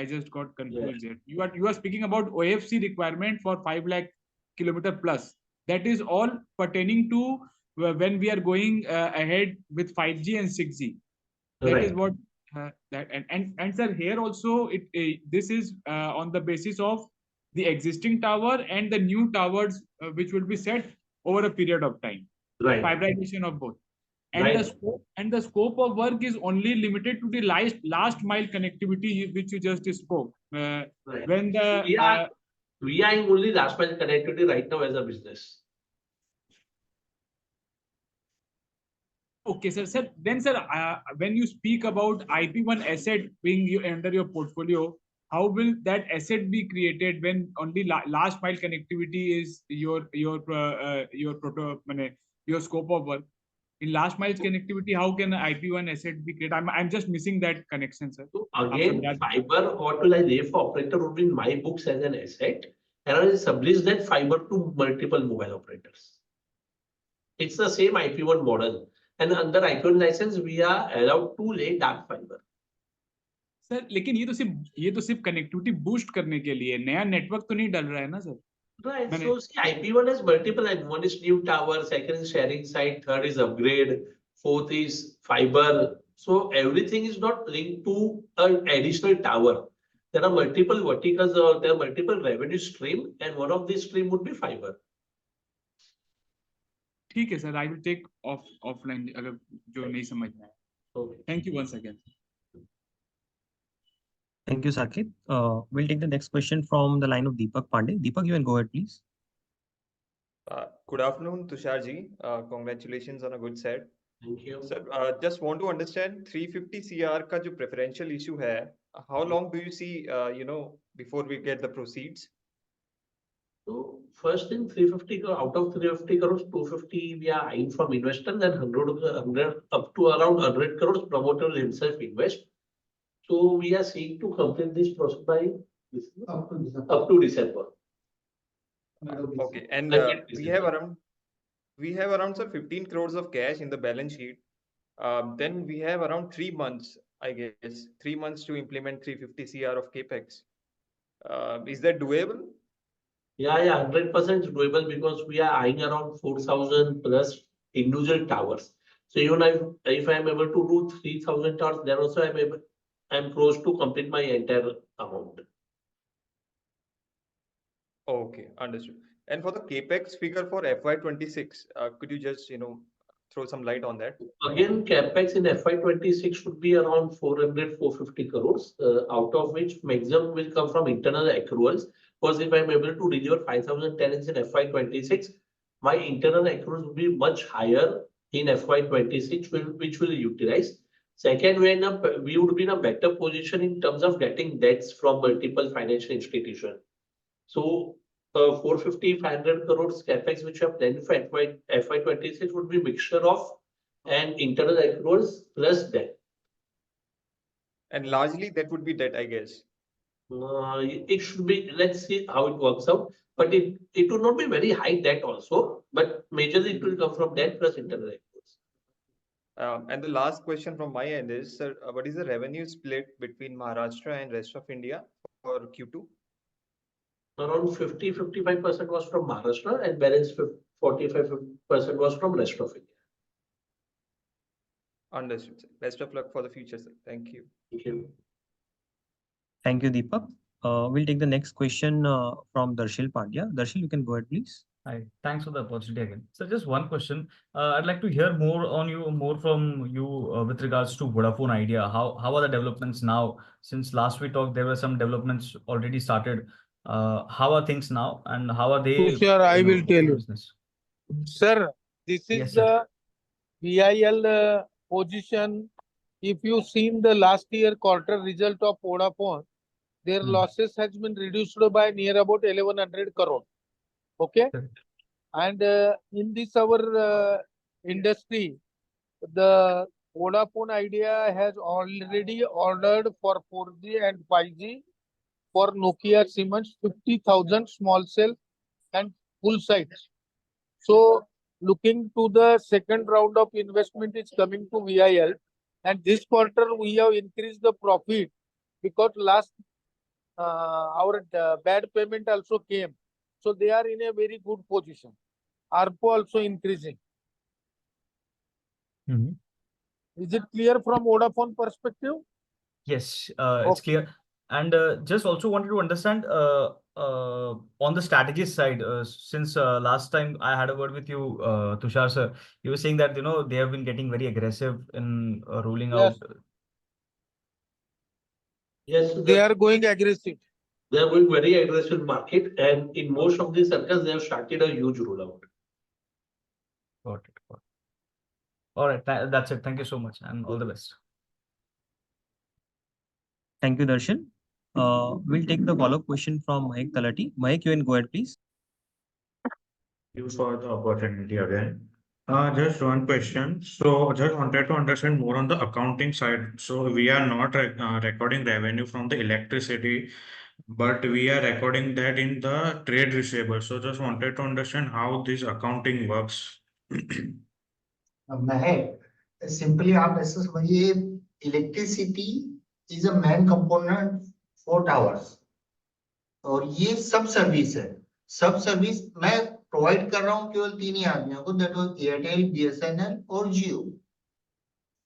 just got confused here. You are speaking about OFC requirement for 5 lakh kilometer plus. That is all pertaining to when we are going ahead with 5G and 6G. That is what that and sir, here also this is on the basis of the existing tower and the new towers which will be set over a period of time. Right. Fiberization of both. And the scope of work is only limited to the last mile connectivity which you just spoke. When the we are in only last mile connectivity right now as a business. Okay, sir. Then, sir, when you speak about IP1 asset being under your portfolio, how will that asset be created when only last mile connectivity is your scope of work? In last mile connectivity, how can IP1 asset be created? I'm just missing that connection, sir. So again, fiber what will I lay for operator would be in my books as an asset, and I will sublease that fiber to multiple mobile operators. It's the same IP1 model. And under IP1 license, we are allowed to lay dark fiber. Sir लेकिन ये तो सिर्फ connectivity boost करने के लिए, नया network तो नहीं डल रहा है ना sir? Right. So see, IP1 has multiple, and one is new tower, second is sharing site, third is upgrade, fourth is fiber. So everything is not linked to an additional tower. There are multiple verticals or there are multiple revenue stream, and one of these stream would be fiber. ठीक है sir, I will take offline अगर जो नहीं समझ में आए. Thank you once again. Thank you, Saket. We'll take the next question from the line of Deepak Pandey. Deepak, you can go ahead, please. Good afternoon, Tushar ji. Congratulations on a good set. Thank you. Sir, just want to understand 350 CR का जो preferential issue है, how long do you see, before we get the proceeds? So first in 350 out of 350 crores, 250 we are eyeing from investor, then 100 up to around 100 crores promoter will himself invest. So we are seeking to complete this process by up to December. Okay, and we have around sir 15 crores of cash in the balance sheet. Then we have around 3 months, I guess, 3 months to implement 350 CR of capex. Is that doable? Yeah, 100% doable because we are eyeing around 4,000 plus individual towers. So even if I am able to do 3,000 towers, then also I'm close to complete my entire amount. Okay, understood. And for the capex figure for FY26, could you just throw some light on that? Again, capex in FY26 should be around 400-450 crores, out of which maximum will come from internal accruals. Because if I'm able to deliver 5,000 tenants in FY26, my internal accruals will be much higher in FY26, which will utilize. Second, we would be in a better position in terms of getting debts from multiple financial institutions. So 450-500 crores capex, which are planned for FY26, would be mixture of and internal accruals plus debt. And largely that would be debt, I guess. It should be, let's see how it works out. But it would not be very high debt also, but majorly it will come from debt plus internal accruals. And the last question from my end is, sir, what is the revenue split between Maharashtra and rest of India for Q2? Around 50-55% was from Maharashtra and balance 45% was from rest of India. Understood, sir. Best of luck for the future, sir. Thank you. Thank you. Thank you, Deepak. We'll take the next question from Darshil Pandya. Darshil, you can go ahead, please. Hi, thanks for the opportunity again. So just one question. I'd like to hear more from you with regards to Vodafone Idea. How are the developments now? Since last we talked, there were some developments already started. How are things now, and how are they? Sir, I will tell you. Business? Sir, this is Yes, sir. the VIL position. If you seen the last year quarter result of Vodafone, their losses has been reduced by near about 1,100 crore. Okay. And in this our industry, the Vodafone Idea has already ordered for 4G and 5G for Nokia Siemens 50,000 small cell and full sites. So looking to the second round of investment is coming to VIL, and this quarter we have increased the profit because last our bad payment also came. So they are in a very good position. ARPU also increasing. Is it clear from Vodafone perspective? Yes, it's clear. And just also wanted to understand on the strategy side, since last time I had a word with you, Tushar sir, you were saying that they have been getting very aggressive in rolling out. Yes, they are going aggressive. They are going very aggressive market, and in most of these circles, they have started a huge rollout. Got it. All right, that's it. Thank you so much, and all the best. Thank you, Darshan. We'll take the follow-up question from Mahek Talati. Mahek, you can go ahead, please. Thank you for the opportunity again. Just one question. So just wanted to understand more on the accounting side. So we are not recording revenue from the electricity, but we are recording that in the trade receivable. So just wanted to understand how this accounting works. Mahak, simply आप ऐसे समझिए, electricity is a main component for towers, और ये सब service है। सब service मैं provide कर रहा हूँ केवल 3 ही आदमियों को, दैट वाज एयरटेल, बीएसएनएल और जियो,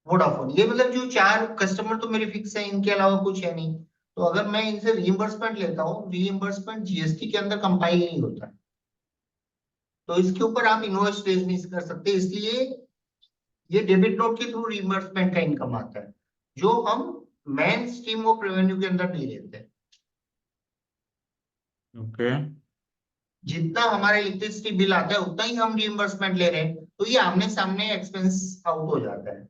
वोडाफोन। ये मतलब जो 4 कस्टमर तो मेरे फिक्स है, इनके अलावा कुछ है नहीं। तो अगर मैं इनसे रीइंबर्समेंट लेता हूँ, रीइंबर्समेंट जीएसटी के अंदर कंपाइल नहीं होता है, तो इसके ऊपर आप इनवॉइस रेज नहीं कर सकते, इसलिए ये डेबिट नोट के थ्रू रीइंबर्समेंट का इनकम आता है, जो हम मेन स्ट्रीम ऑफ रेवेन्यू के अंदर नहीं लेते। ओके जितना हमारा इलेक्ट्रिसिटी बिल आता है उतना ही हम रीइंबर्समेंट ले रहे हैं, तो ये आमने सामने एक्सपेंस आउट हो जाता है।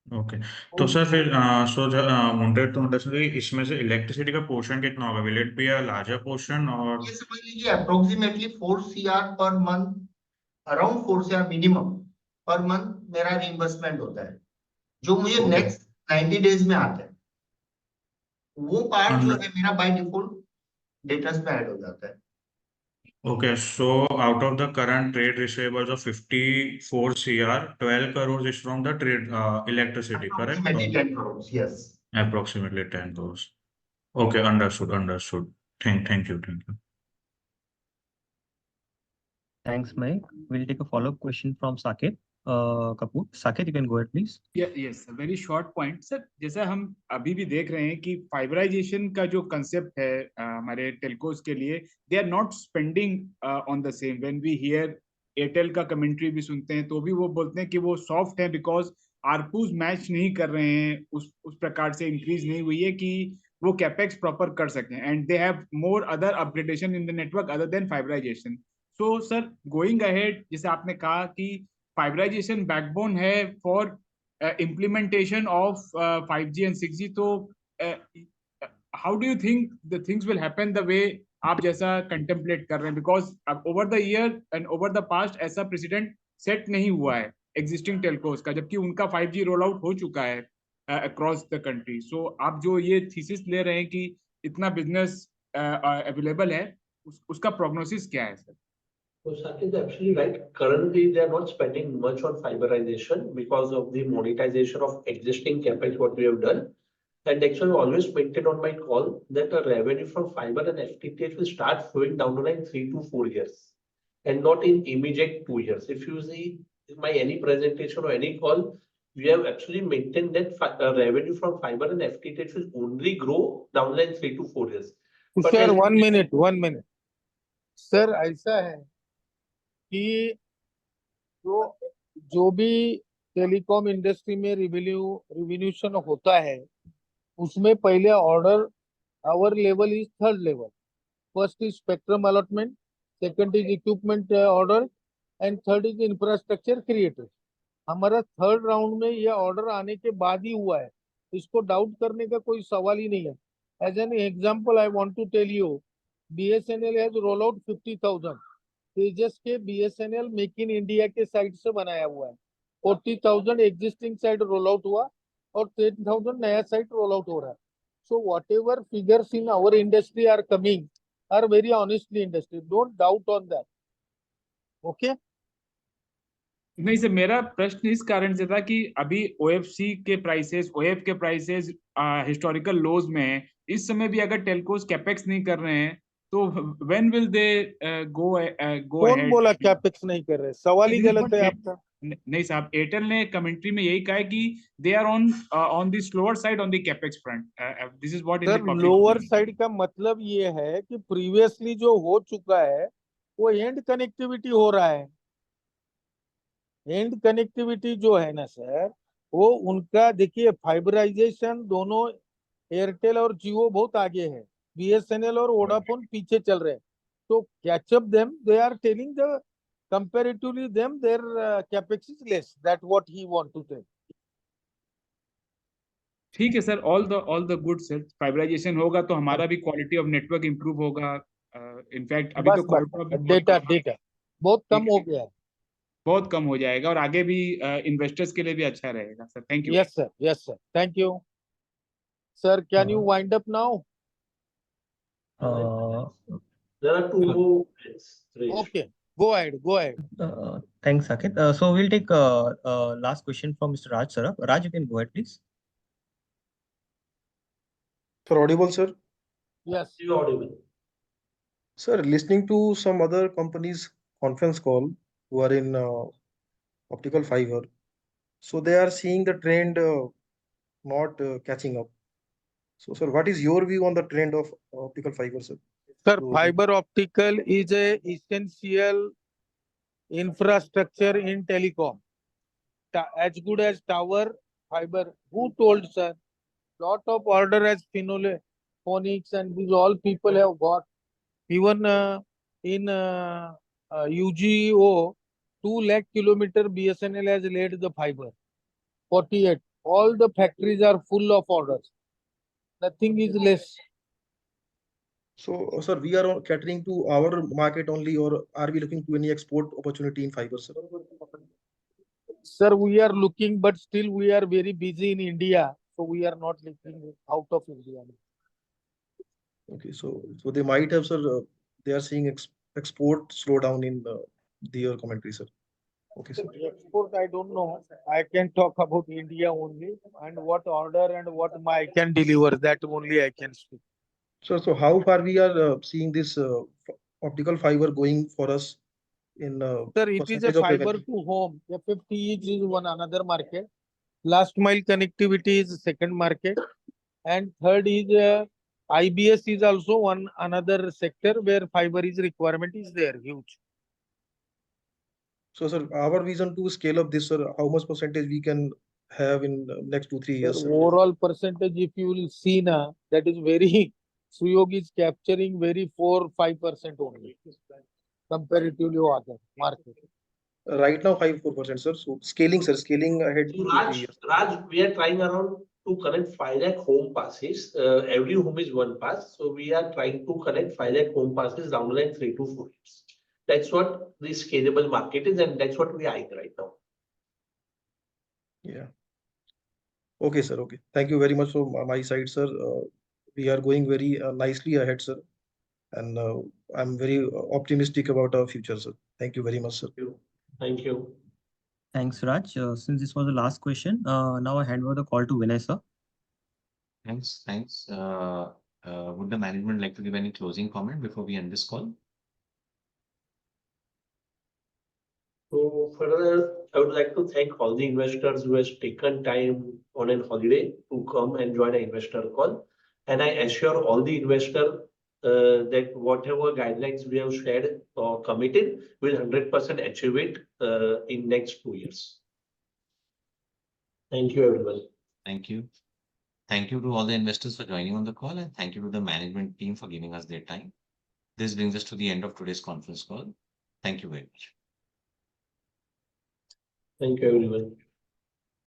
ओके। तो सर फिर सो वांटेड टू अंडरस्टैंड इसमें से इलेक्ट्रिसिटी का पोर्शन कितना होगा? Will it be a larger portion और ये समझ लीजिए approximately 4 CR per month, around 4 CR minimum per month मेरा रीइंबर्समेंट होता है, जो मुझे ओके नेक्स्ट 90 डेज में आता है। वो पार्ट जो है मेरा बाय डिफॉल्ट डेटर्स में ऐड हो जाता है। Okay, so out of the current trade receivables of 54 CR, 12 crores is from the trade electricity, correct? Approximately 10 crores, yes. Approximately 10 crores. Okay, understood, understood. Thank you, thank you. Thanks, Mike. We'll take a follow-up question from Saket Kapoor. Saket, you can go ahead, please. Yes very short point sir. जैसा हम अभी भी देख रहे हैं कि फाइबराइजेशन का जो कंसेप्ट है हमारे टेलकोस के लिए, they are not spending on the same. When we hear Airtel का कमेंट्री भी सुनते हैं तो भी वो बोलते हैं कि वो सॉफ्ट है बिकॉज आरपूज मैच नहीं कर रहे हैं, उस प्रकार से इंक्रीज नहीं हुई है कि वो कैपेक्स प्रॉपर कर सकें, and they have more other upgradation in the network other than fibreisation. So sir going ahead, जैसे आपने कहा कि फाइबराइजेशन बैकबोन है for implementation of 5G and 6G, तो how do you think the things will happen the way आप जैसा contemplate कर रहे हैं? Because over the year and over the past ऐसा precedent set नहीं हुआ है existing telcos का, जबकि उनका 5G रोल आउट हो चुका है across the country. So आप जो ये thesis ले रहे हैं कि इतना business available है, उसका prognosis क्या है sir? So Saket is absolutely right. Currently, they are not spending much on fiberization because of the monetization of existing capex what we have done. And actually, I always maintain on my call that the revenue from fiber and FTTH will start flowing down the line 3 to 4 years, and not in immediate 2 years. If you see my any presentation or any call, we have actually maintained that revenue from fiber and FTTH will only grow down the line 3 to 4 years. Sir, 1 minute, 1 minute. Sir, ऐसा है कि जो भी telecom industry में revolution होता है, उसमें पहले order our level is 3rd level. First is spectrum allotment, second is equipment order, and third is infrastructure creator. हमारा 3rd राउंड में ये ऑर्डर आने के बाद ही हुआ है, इसको डाउट करने का कोई सवाल ही नहीं है। As an example I want to tell you, BSNL has roll out 50,000। Tejas के BSNL मेक इन इंडिया के साइड से बनाया हुआ है। 40,000 एग्जिस्टिंग साइड रोल आउट हुआ और 10,000 नया साइट रोल आउट हो रहा है। So whatever figures in our industry are coming are very honestly industry, don't doubt on that. Okay नहीं सर, मेरा प्रश्न इस कारण से था कि अभी OFC के प्राइसेस, OF के प्राइसेस हिस्टोरिकल लोज में है। इस समय भी अगर टेलकोस कैपेक्स नहीं कर रहे हैं तो व्हेन विल दे गो कौन अहेड? बोला कैपेक्स नहीं कर रहे? सवाल ही गलत है आपका। नहीं साहब, एयरटेल ने कमेंट्री में यही कहा है कि they are on the slower side on the capex front. This is what in the sir, public lower side का मतलब ये है कि प्रीवियसली जो हो चुका है वो एंड कनेक्टिविटी हो रहा है। एंड कनेक्टिविटी जो है ना सर, वो उनका देखिए, फाइबराइजेशन दोनों एयरटेल और जियो बहुत आगे है, BSNL और वोडाफोन पीछे चल रहे हैं। तो catch up them, they are telling the comparatively them their capex is less, that what he want to tell. ठीक है sir, all the good sir. Fibreisation होगा तो हमारा भी क्वालिटी ऑफ नेटवर्क इंप्रूव होगा। इनफैक्ट अभी तो डेटा बहुत कम हो गया है, बहुत कम हो जाएगा और आगे भी इन्वेस्टर्स के लिए भी अच्छा रहेगा sir. Thank you. Yes sir, thank you sir. Can you wind up now? There are 2 more. Okay. Go ahead, go ahead. Thanks, Saket. So we'll take last question from Mr. Raj Saraf. Raj, you can go ahead, please. Sir, audible, sir? Yes, you are audible. Sir, listening to some other companies' conference call who are in optical fiber, so they are seeing the trend not catching up. So, sir, what is your view on the trend of optical fiber, sir? Sir, So, fiber optical is a essential infrastructure in telecom. As good as tower, fiber. Who told, sir? Lot of order as phonics and these all people have got. Even in UGO, 2 lakh kilometer BSNL has laid the fiber. 48. All the factories are full of orders. Nothing is less. so, sir, we are catering to our market only, or are we looking to any export opportunity in fiber, sir? Sir, we are looking, but still we are very busy in India. So we are not looking out of India. Okay, so they might have, sir, they are seeing export slowdown in their commentary, sir. Okay, sir. Export, I don't know. I can talk about India only and what order and what I can deliver. That only I can speak. So how far we are seeing this optical fiber going for us in Sir, it is a percentage of fiber revenue? to home. FFTE is one another market. Last mile connectivity is second market. And third is IBS is also one another sector where fiber is requirement is there, huge. So, sir, our vision to scale up this, sir, how much percentage we can have in next 2-3 years, Sir, sir? overall percentage, if you will see now, that is very, Suyog is capturing very 4-5% only comparatively to other market. Right now, 5-4%, sir. So scaling, sir, scaling ahead So 2-3 years. Raj, we are trying around to connect 5 lakh home passes. Every home is one pass. So we are trying to connect 5 lakh home passes down the line 3 to 4 years. That's what the scalable market is, and that's what we are eyeing right now. Yeah. Okay, sir. Okay. Thank you very much from my side, sir. We are going very nicely ahead, sir. And I'm very optimistic about our future, sir. Thank you very much, sir. Thank you. Thanks, Raj. Since this was the last question, now I hand over the call to Vinay, sir. Thanks. Would the management like to give any closing comment before we end this call? So further, I would like to thank all the investors who has taken time on a holiday to come and join an investor call. And I assure all the investors that whatever guidelines we have shared or committed, will 100% achieve it in next 2 years. Thank you, everyone. Thank you. Thank you to all the investors for joining on the call, and thank you to the management team for giving us their time. This brings us to the end of today's conference call. Thank you very much. Thank you, everyone.